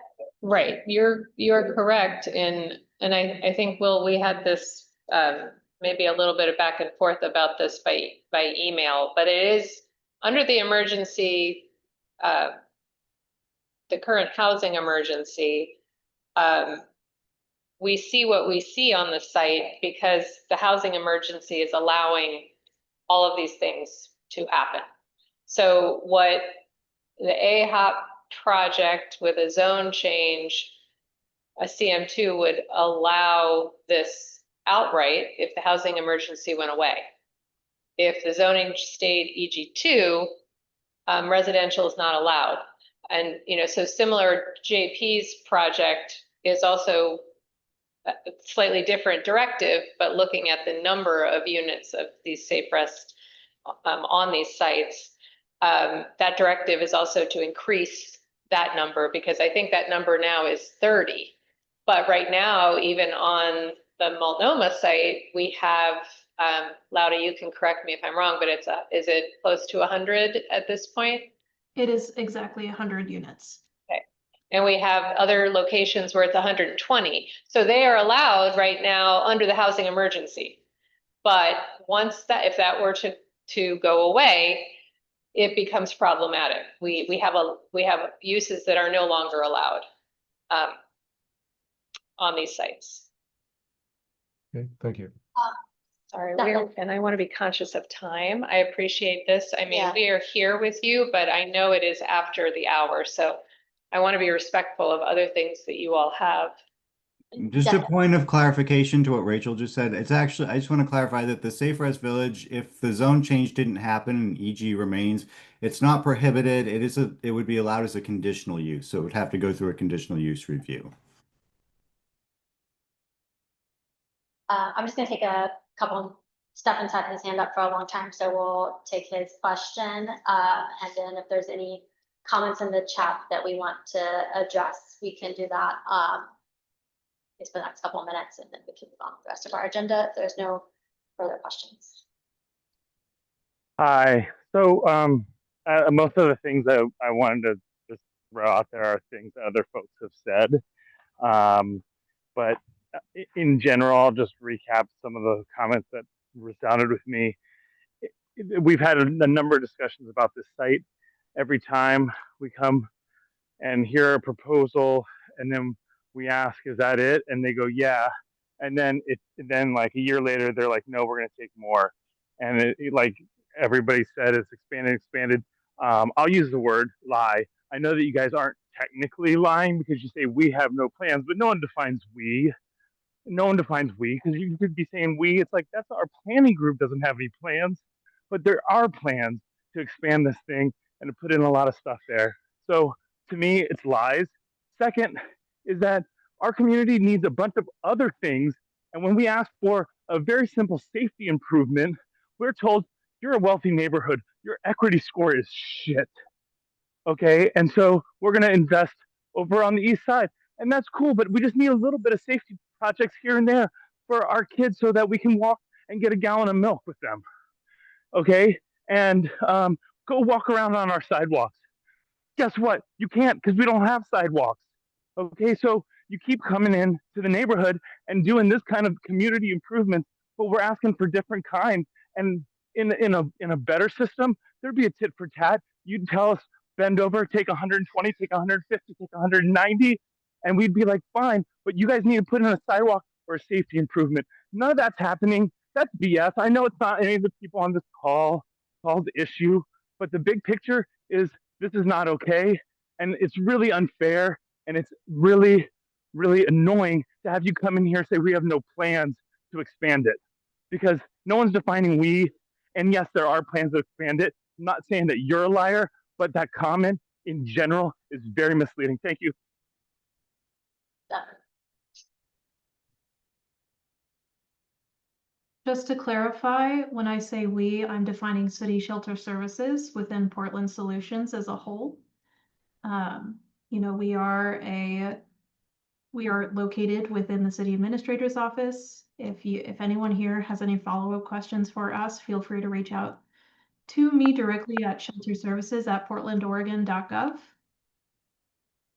right, you're correct and I think, Will, we had this maybe a little bit of back and forth about this by email, but it is under the emergency, the current housing emergency, we see what we see on the site because the housing emergency is allowing all of these things to happen. So what the AHOP project with a zone change, a CM2 would allow this outright if the housing emergency went away. If the zoning stayed EG2, residential is not allowed. And, so similar, JP's project is also a slightly different directive, but looking at the number of units of these Safe Rest on these sites. that directive is also to increase that number, because I think that number now is 30. But right now, even on the Multnomah site, we have, Lauda, you can correct me if I'm wrong, but is it close to 100 at this point? It is exactly 100 units. Okay. And we have other locations where it's 120. So they are allowed right now under the housing emergency. But if that were to go away, it becomes problematic. We have uses that are no longer allowed on these sites. Okay, thank you. Sorry, Definitely. and I want to be conscious of time. I appreciate this. I mean, Yeah. we are here with you, but I know it is after the hour, so I want to be respectful of other things that you all have. Just a Definitely. point of clarification to what Rachel just said. It's actually, I just want to clarify that the Safe Rest Village, if the zone change didn't happen and EG remains, it's not prohibited. It would be allowed as a conditional use. So it would have to go through a conditional use review. I'm just gonna take a couple. Stefan's had his hand up for a long time, so we'll take his question. And then if there's any comments in the chat that we want to address, we can do that. For the next couple of minutes, and then we can move on with the rest of our agenda if there's no further questions. Hi. So most of the things that I wanted to just throw out there are things that other folks have said. But in general, I'll just recap some of the comments that resounded with me. We've had a number of discussions about this site. Every time we come and hear a proposal, and then we ask, is that it? And they go, yeah. And then like a year later, they're like, no, we're going to take more. And like everybody said, it's expanded. I'll use the word lie. I know that you guys aren't technically lying because you say we have no plans, but no one defines we. No one defines we, because you could be saying we. It's like, that's our planning group doesn't have any plans, but there are plans to expand this thing and to put in a lot of stuff there. So to me, it's lies. Second is that our community needs a bunch of other things. And when we ask for a very simple safety improvement, we're told, you're a wealthy neighborhood, your equity score is shit. Okay, and so we're going to invest over on the east side. And that's cool, but we just need a little bit of safety projects here and there for our kids so that we can walk and get a gallon of milk with them. Okay, and go walk around on our sidewalks. Guess what? You can't, because we don't have sidewalks. Okay, so you keep coming in to the neighborhood and doing this kind of community improvements, but we're asking for different kinds. And in a better system, there'd be a tit for tat. You'd tell us, bend over, take 120, take 150, take 190, and we'd be like, fine, but you guys need to put in a sidewalk or a safety improvement. None of that's happening. That's BS. I know it's not any of the people on this call's issue, but the big picture is this is not okay, and it's really unfair, and it's really, really annoying to have you come in here and say we have no plans to expand it, because no one's defining we, and yes, there are plans to expand it. I'm not saying that you're a liar, but that comment in general is very misleading. Thank you. Just to clarify, when I say we, I'm defining city shelter services within Portland Solutions as a whole. You know, we are located within the city administrator's office. If anyone here has any follow-up questions for us, feel free to reach out to me directly at shelterservices@portlandoregon.gov.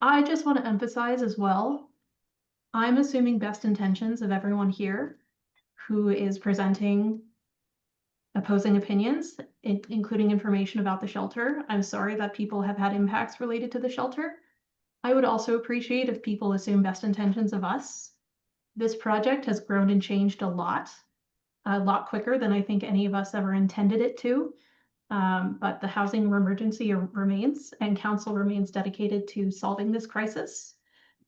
I just want to emphasize as well, I'm assuming best intentions of everyone here who is presenting opposing opinions, including information about the shelter. I'm sorry that people have had impacts related to the shelter. I would also appreciate if people assume best intentions of us. This project has grown and changed a lot quicker than I think any of us ever intended it to. But the housing emergency remains, and council remains dedicated to solving this crisis.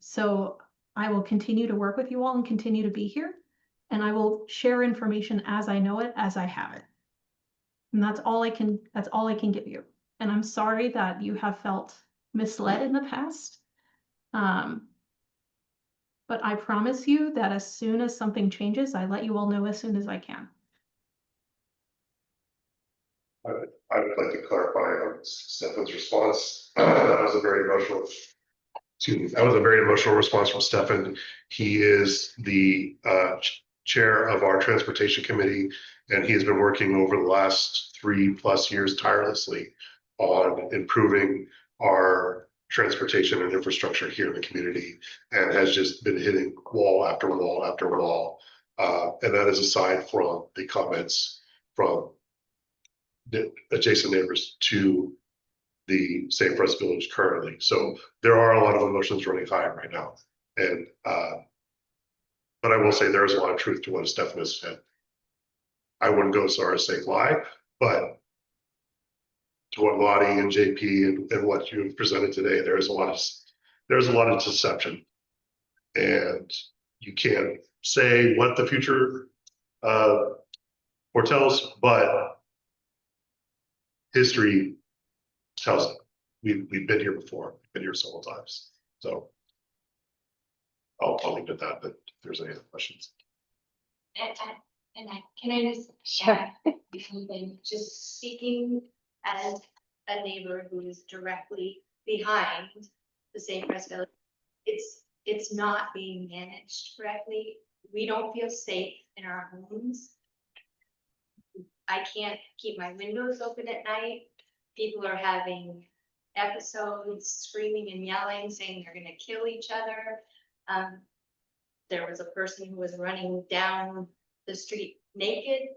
So I will continue to work with you all and continue to be here, and I will share information as I know it, as I have it. And that's all I can give you. And I'm sorry that you have felt misled in the past. But I promise you that as soon as something changes, I let you all know as soon as I can. I would like to clarify on Stefan's response. That was a very emotional, excuse me, that was a very emotional response from Stefan. He is the chair of our transportation committee, and he has been working over the last 3+ years tirelessly on improving our transportation and infrastructure here in the community, and has just been hitting wall after wall after wall. And that is aside from the comments from the adjacent neighbors to the Safe Rest Village currently. So there are a lot of emotions running high right now. And but I will say there is a lot of truth to what Stefan has said. I wouldn't go so far as say lie, but to what Lottie and JP and what you have presented today, there's a lot of deception. And you can't say what the future foretells, but history tells it. We've been here before. We've been here several times. So I'll leave it at that, but if there's any other questions. Can I just share something? Just speaking as a neighbor who is directly behind the Safe Rest Village, it's not being managed correctly. We don't feel safe in our homes. I can't keep my windows open at night. People are having episodes, screaming and yelling, saying they're going to kill each other. There was a person who was running down the street naked.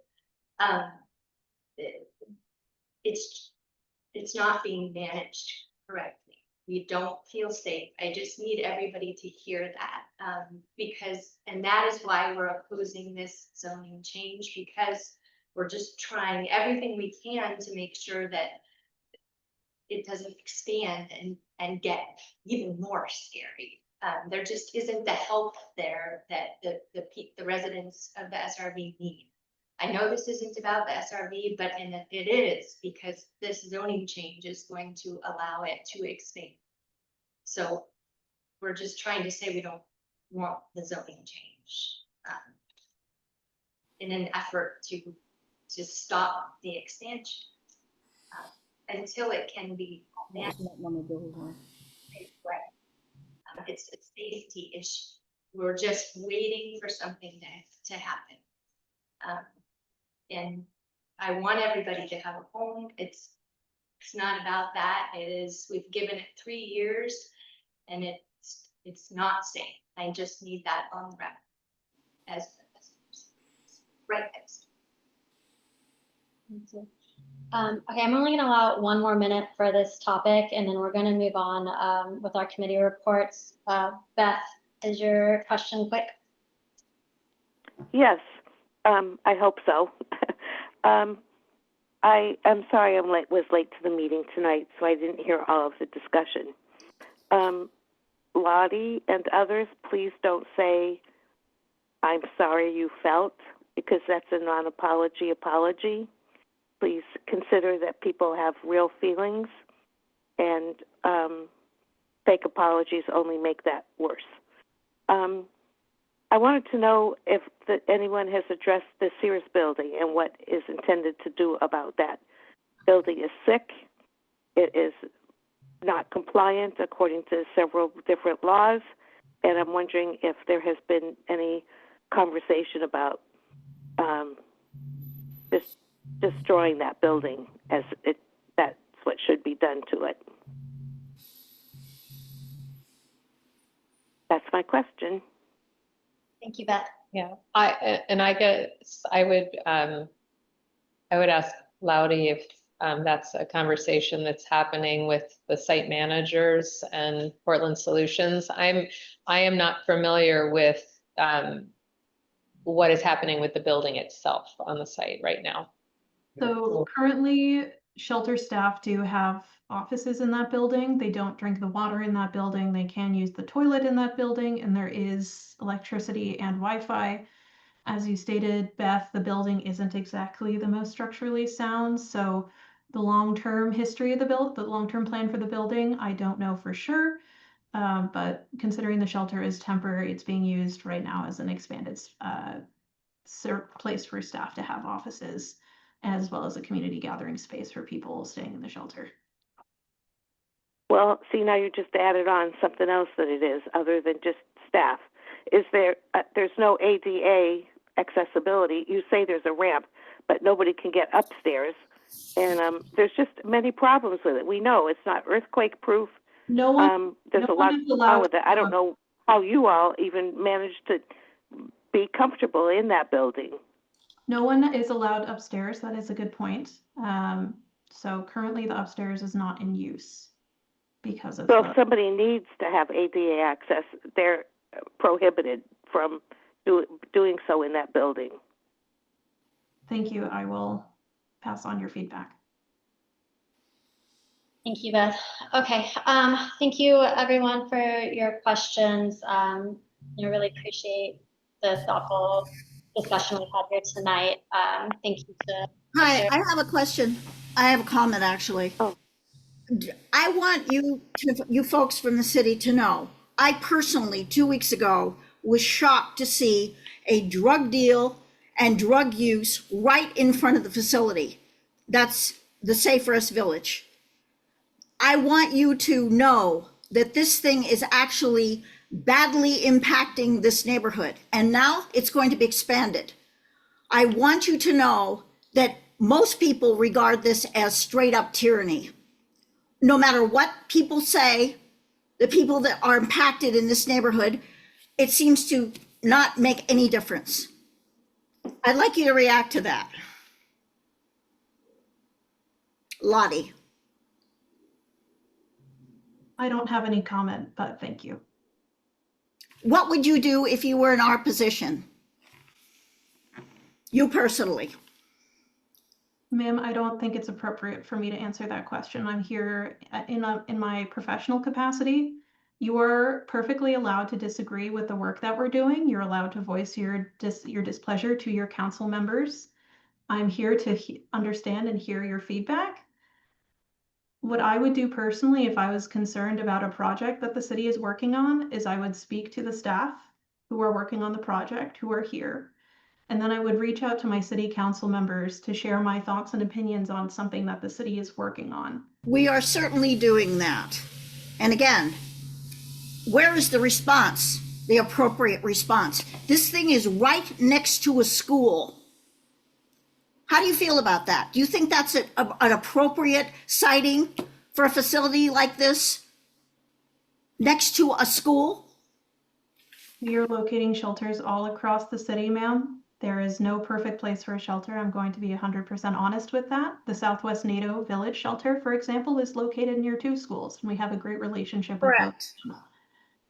It's not being managed correctly. We don't feel safe. I just need everybody to hear that, because, and that is why we're opposing this zoning change, because we're just trying everything we can to make sure that it doesn't expand and get even more scary. There just isn't the help there that the residents of the SRV need. I know this isn't about the SRV, but it is, because this zoning change is going to allow it to expand. So we're just trying to say we don't want the zoning change in an effort to stop the expansion until it can be managed. It's a safety issue. We're just waiting for something to happen. And I want everybody to have a home. It's not about that. It is, we've given it 3 years and it's not safe. I just need that on the record as right next. Okay, I'm only going to allow 1 more minute for this topic, and then we're going to move on with our committee reports. Beth, is your question quick? Yes, I hope so. I am sorry I was late to the meeting tonight, so I didn't hear all of the discussion. Lottie and others, please don't say, I'm sorry you felt, because that's a non-apology apology. Please consider that people have real feelings, and fake apologies only make that worse. I wanted to know if anyone has addressed the Sears building and what is intended to do about that. Building is sick. It is not compliant according to several different laws, and I'm wondering if there has been any conversation about just destroying that building, as that's what should be done to it. That's my question. Thank you, Beth. Yeah, I guess I would ask Laudy if that's a conversation that's happening with the site managers and Portland Solutions. I am not familiar with what is happening with the building itself on the site right now. So currently, shelter staff do have offices in that building. They don't drink the water in that building. They can use the toilet in that building, and there is electricity and Wi-Fi. As you stated, Beth, the building isn't exactly the most structurally sound, so the long-term history of the long-term plan for the building, I don't know for sure. But considering the shelter is temporary, it's being used right now as an expanded place for staff to have offices. as well as a community gathering space for people staying in the shelter. Well, see, now you just added on something else that it is, other than just staff. Is there, there's no ADA accessibility. You say there's a ramp, but nobody can get upstairs. And there's just many problems with it. We know it's not earthquake proof. No one, there's no a lot one is going allowed on with it. I don't know how you all even managed to be comfortable in that building. No one is allowed upstairs. That is a good point. So currently the upstairs is not in use because of So if somebody needs to have ADA access, they're prohibited from doing so in that building. Thank you. I will pass on your feedback. Thank you, Beth. Okay, thank you everyone for your questions. I really appreciate the thoughtful discussion we had here tonight. Thank you to. Hi, I have a question. I have a comment, actually. Oh. I want you folks from the city to know, I personally, 2 weeks ago, was shocked to see a drug deal and drug use right in front of the facility. That's the Safe Rest Village. I want you to know that this thing is actually badly impacting this neighborhood, and now it's going to be expanded. I want you to know that most people regard this as straight up tyranny. No matter what people say, the people that are impacted in this neighborhood, it seems to not make any difference. I'd like you to react to that. Lottie. I don't have any comment, but thank you. What would you do if you were in our position? You personally. Ma'am, I don't think it's appropriate for me to answer that question. I'm here in my professional capacity. You are perfectly allowed to disagree with the work that we're doing. You're allowed to voice your displeasure to your council members. I'm here to understand and hear your feedback. What I would do personally if I was concerned about a project that the city is working on is I would speak to the staff who are working on the project, who are here. And then I would reach out to my city council members to share my thoughts and opinions on something that the city is working on. We are certainly doing that. And again, where is the response, the appropriate response? This thing is right next to a school. How do you feel about that? Do you think that's an appropriate siting for a facility like this next to a school? We are locating shelters all across the city, ma'am. There is no perfect place for a shelter. I'm going to be 100% honest with that. The Southwest NATO Village shelter, for example, is located near 2 schools, and we have a great relationship with Correct. both.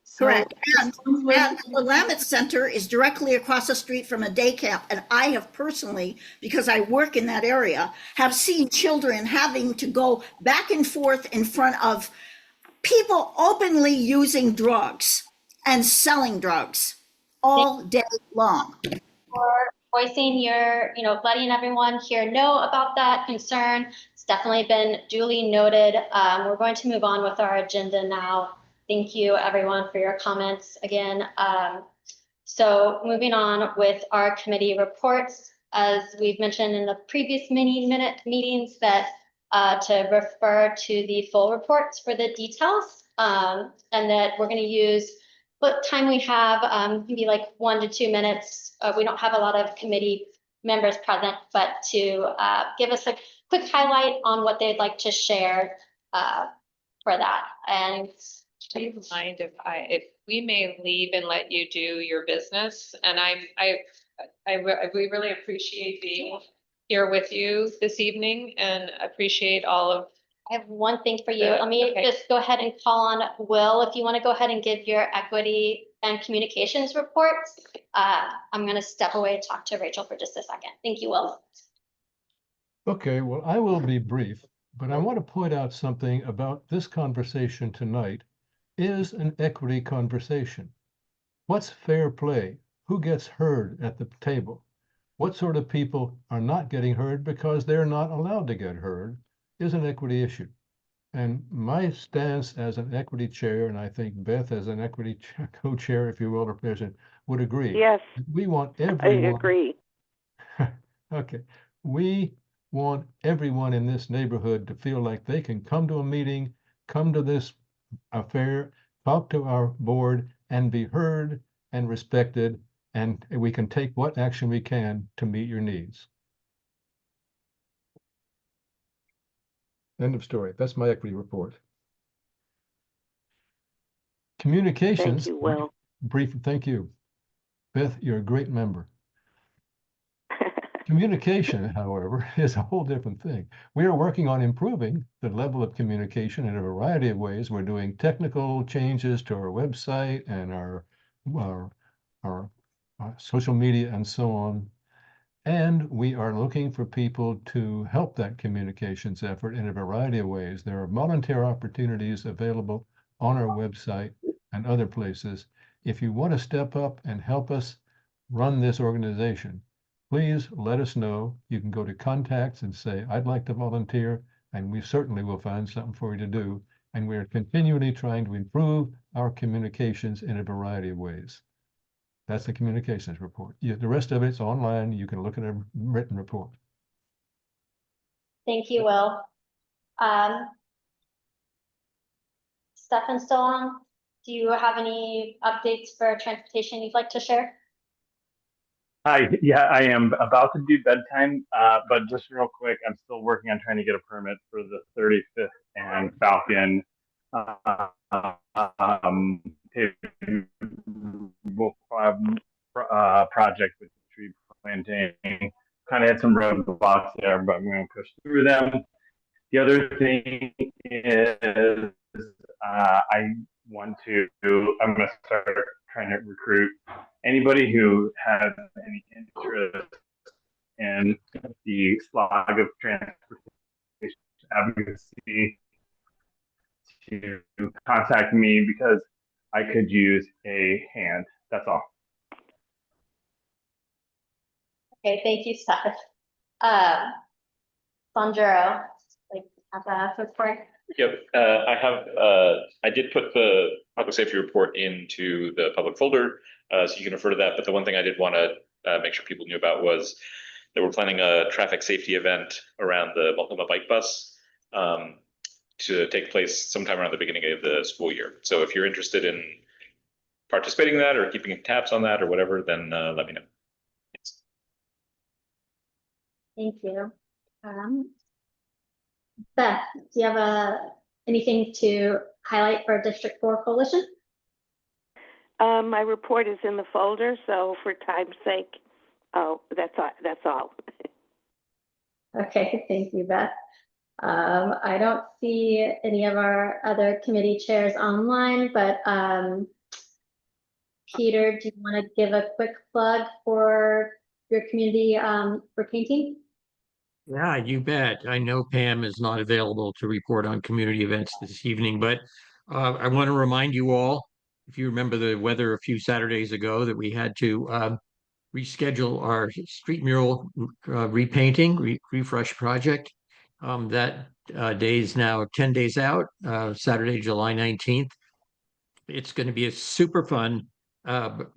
So, Correct. And the Willamette Center is directly across the street from a day camp. And I have personally, because I work in that area, have seen children having to go back and forth in front of people openly using drugs and selling drugs all day long. For voicing your, letting everyone here know about that concern. It's definitely been duly noted. We're going to move on with our agenda now. Thank you everyone for your comments again. So moving on with our committee reports, as we've mentioned in the previous meetings that to refer to the full reports for the details, and that we're going to use what time we have, maybe like 1 to 2 minutes. We don't have a lot of committee members present, but to give us a quick highlight on what they'd like to share for that. And do you mind if we may leave and let you do your business? And we really appreciate being here with you this evening and appreciate all of. I have one thing for you. Let me just go ahead and call on Will. If you want to go ahead and give your equity and communications reports, I'm going to step away and talk to Rachel for just a second. Thank you, Will. Okay, well, I will be brief, but I want to point out something about this conversation tonight is an equity conversation. What's fair play? Who gets heard at the table? What sort of people are not getting heard because they're not allowed to get heard is an equity issue. And my stance as an equity chair, and I think Beth as an equity co-chair, if you will, or president, would agree. Yes. We want everyone. I agree. Okay. We want everyone in this neighborhood to feel like they can come to a meeting, come to this affair, talk to our board, and be heard and respected, and we can take what action we can to meet your needs. End of story. That's my equity report. Communications. Thank you, Will. Brief, thank you. Beth, you're a great member. Communication, however, is a whole different thing. We are working on improving the level of communication in a variety of ways. We're doing technical changes to our website and our social media and so on. And we are looking for people to help that communications effort in a variety of ways. There are volunteer opportunities available on our website and other places. If you want to step up and help us run this organization, please let us know. You can go to contacts and say, I'd like to volunteer, and we certainly will find something for you to do. And we're continually trying to improve our communications in a variety of ways. That's the communications report. The rest of it's online. You can look at a written report. Thank you, Will. Stefan, still on? Do you have any updates for transportation you'd like to share? Hi, yeah, I am about to do bedtime, but just real quick, I'm still working on trying to get a permit for the 35th and Falcon project with tree planting. Kind of had some roadblocks there, but I'm going to push through them. The other thing is I'm going to start trying to recruit anybody who has any interest in the slog of transportation advocacy to contact me because I could use a hand. That's all. Okay, thank you, Steph. Sandro, have a report. Yep, I did put the public safety report into the public folder, so you can refer to that. But the one thing I did want to make sure people knew about was that we're planning a traffic safety event around the Multnomah Bike Bus to take place sometime around the beginning of the school year. So if you're interested in participating in that or keeping tabs on that or whatever, then let me know. Thanks. Thank you. Beth, do you have anything to highlight for District 4 Coalition? My report is in the folder, so for time's sake, that's all. Okay, thank you, Beth. I don't see any of our other committee chairs online, but Peter, do you want to give a quick plug for your community for painting? Yeah, you bet. I know Pam is not available to report on community events this evening, but I want to remind you all, if you remember the weather a few Saturdays ago, that we had to reschedule our street mural repainting, refresh project. That day is now 10 days out, Saturday, July 19th. It's going to be a super fun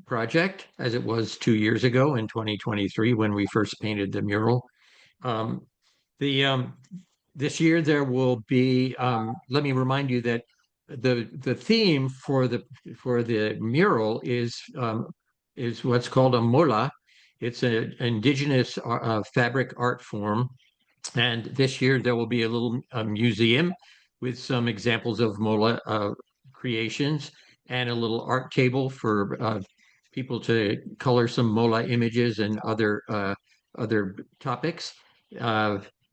project, as it was 2 years ago in 2023 when we first painted the mural. This year there will be. Let me remind you that the theme for the mural is what's called a mola. It's an indigenous fabric art form, and this year there will be a little museum with some examples of mola creations and a little art table for people to color some mola images and other topics.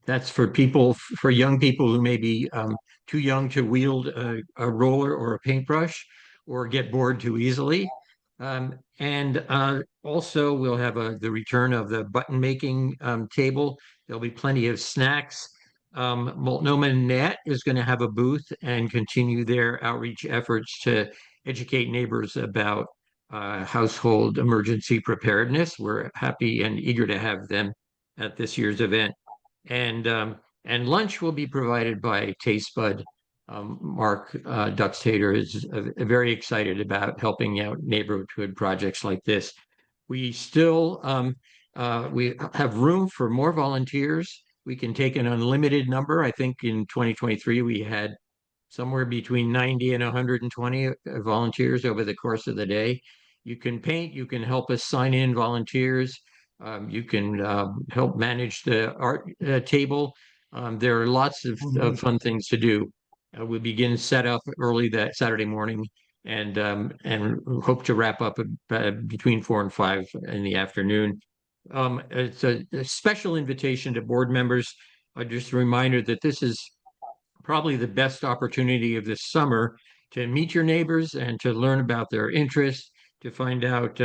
That's for young people who may be too young to wield a roller or a paintbrush or get bored too easily. And also we'll have the return of the button making table. There'll be plenty of snacks. Multnomah Net is going to have a booth and continue their outreach efforts to educate neighbors about household emergency preparedness. We're happy and eager to have them at this year's event. And lunch will be provided by Taste Bud. Mark Duxtater is very excited about helping out neighborhood projects like this. We still we have room for more volunteers. We can take an unlimited number. I think in 2023, we had somewhere between 90 and 120 volunteers over the course of the day. You can paint, you can help us sign in volunteers. You can help manage the art table. There are lots of fun things to do. We begin setup early that Saturday morning and hope to wrap up between 4 and 5 in the afternoon. It's a special invitation to board members. Just a reminder that this is probably the best opportunity of this summer to meet your neighbors and to learn about their interests, to find out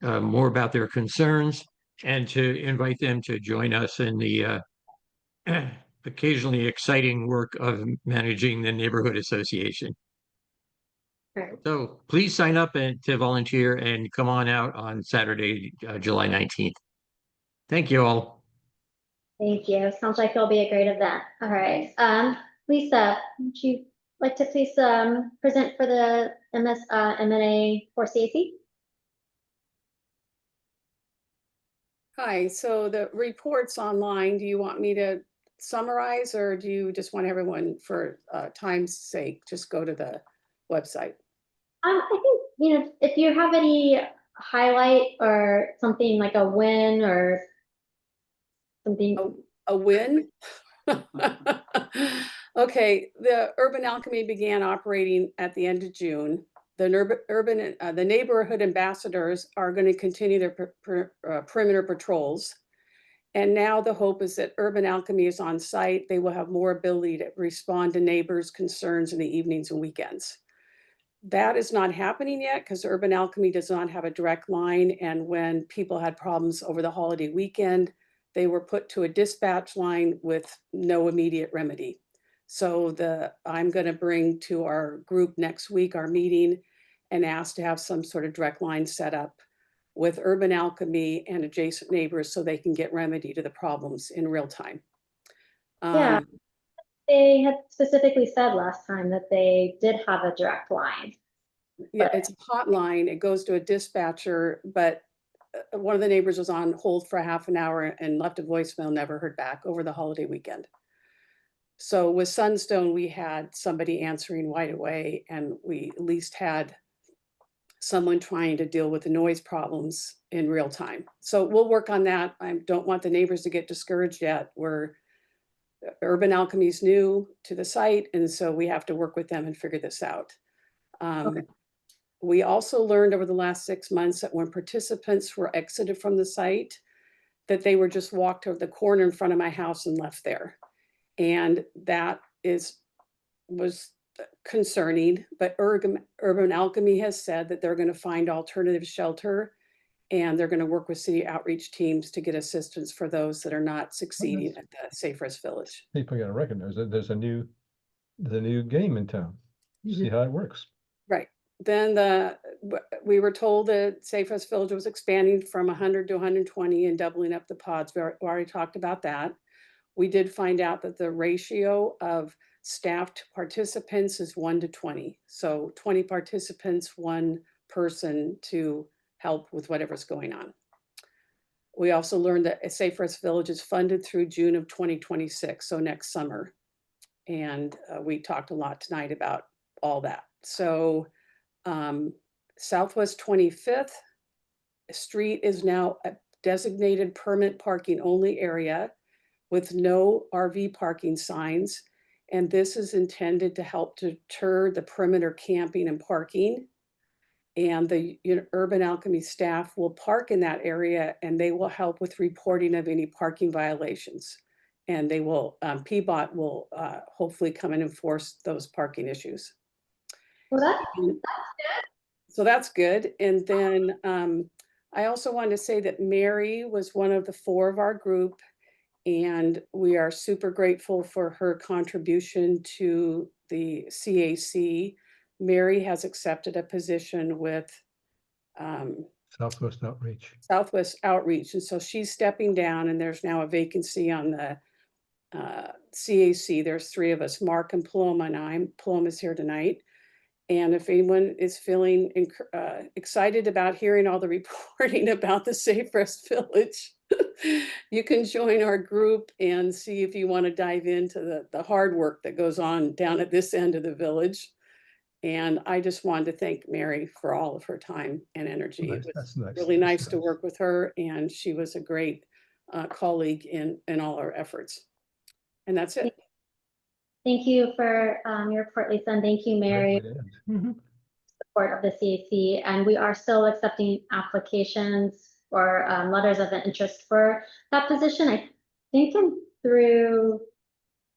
more about their concerns, and to invite them to join us in the occasionally exciting work of managing the neighborhood association. So please sign up to volunteer and come on out on Saturday, July 19th. Thank you all. Thank you. Sounds like it'll be a great event. All right. Lisa, would you like to please present for the M&A for CAC? Hi, so the report's online. Do you want me to summarize, or do you just want everyone, for time's sake, just go to the website? I think, if you have any highlight or something like a win or something. A win? Okay, the Urban Alchemy began operating at the end of June. The neighborhood ambassadors are going to continue their perimeter patrols. And now the hope is that Urban Alchemy is on site. They will have more ability to respond to neighbors' concerns in the evenings and weekends. That is not happening yet because Urban Alchemy does not have a direct line. And when people had problems over the holiday weekend, they were put to a dispatch line with no immediate remedy. So I'm going to bring to our group next week, our meeting, and ask to have some sort of direct line set up with Urban Alchemy and adjacent neighbors so they can get remedy to the problems in real time. Yeah, they had specifically said last time that they did have a direct line. Yeah, it's a hotline. It goes to a dispatcher, but one of the neighbors was on hold for half an hour and left a voicemail, never heard back over the holiday weekend. So with Sunstone, we had somebody answering right away, and we at least had someone trying to deal with the noise problems in real time. So we'll work on that. I don't want the neighbors to get discouraged yet. Urban Alchemy is new to the site, and so we have to work with them and figure this out. Okay. We also learned over the last 6 months that when participants were exited from the site, that they were just walked over the corner in front of my house and left there. And that was concerning, but Urban Alchemy has said that they're going to find alternative shelter, and they're going to work with city outreach teams to get assistance for those that are not succeeding at the Safe Rest Village. People got to recognize that there's a new game in town. See how it works. Right. Then we were told that Safe Rest Village was expanding from 100 to 120 and doubling up the pods. We already talked about that. We did find out that the ratio of staff to participants is 1 to 20. So 20 participants, 1 person to help with whatever's going on. We also learned that Safe Rest Village is funded through June of 2026, so next summer. And we talked a lot tonight about all that. So Southwest 25th Street is now a designated permanent parking only area with no RV parking signs. And this is intended to help deter the perimeter camping and parking. And the Urban Alchemy staff will park in that area, and they will help with reporting of any parking violations. And they will, PBOT will hopefully come and enforce those parking issues. Well, that's good. So that's good. And then I also wanted to say that Mary was one of the 4 of our group, and we are super grateful for her contribution to the CAC. Mary has accepted a position with Southwest Outreach. Southwest Outreach. And so she's stepping down, and there's now a vacancy on the CAC. There's 3 of us, Mark and Paloma, and Paloma's here tonight. And if anyone is feeling excited about hearing all the reporting about the Safe Rest Village, you can join our group and see if you want to dive into the hard work that goes on down at this end of the village. And I just wanted to thank Mary for all of her time and energy. Nice, It was that's nice. really That's nice to work with her, and she was a great colleague in all our efforts. And that's it. Thank you for your report, Lisa, and thank you, Mary, support of the CAC. And we are still accepting applications or letters of interest for that position. I think through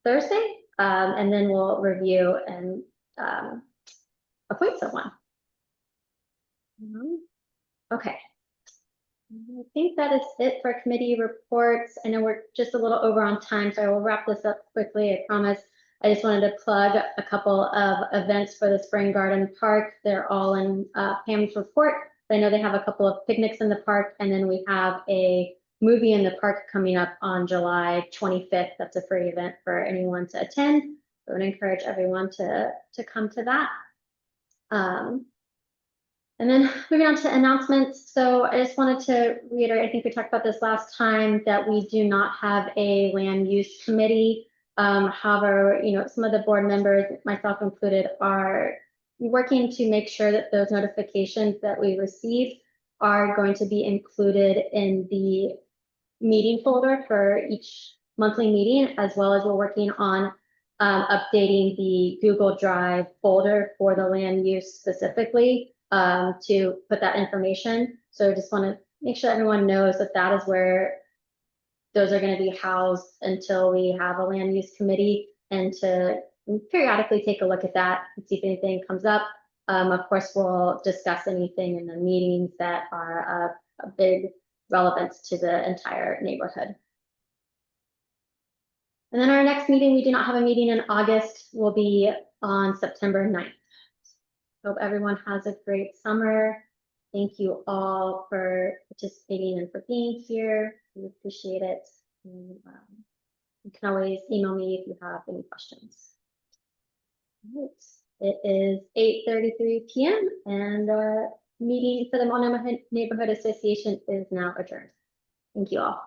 Thursday, and then we'll review and appoint someone. Okay. I think that is it for committee reports. I know we're just a little over on time, so I will wrap this up quickly, I promise. I just wanted to plug a couple of events for the Spring Garden Park. They're all in Pam's report. I know they have a couple of picnics in the park, and then we have a movie in the park coming up on July 25th. That's a free event for anyone to attend. I would encourage everyone to come to that. And then moving on to announcements. So I just wanted to reiterate, I think we talked about this last time, that we do not have a land use committee. However, some of the board members, myself included, are working to make sure that those notifications that we receive are going to be included in the meeting folder for each monthly meeting, as well as we're working on updating the Google Drive folder for the land use specifically to put that information. So I just want to make sure everyone knows that that is where those are going to be housed until we have a land use committee, and to periodically take a look at that and see if anything comes up. Of course, we'll discuss anything in the meetings that are a big relevance to the entire neighborhood. And then our next meeting, we do not have a meeting in August, will be on September 9th. Hope everyone has a great summer. Thank you all for participating and for being here. We appreciate it. And, you can always email me if you have any questions. All right. It is 8:33 p.m. and the meeting for the Multnomah Neighborhood Association is now adjourned. Thank you all.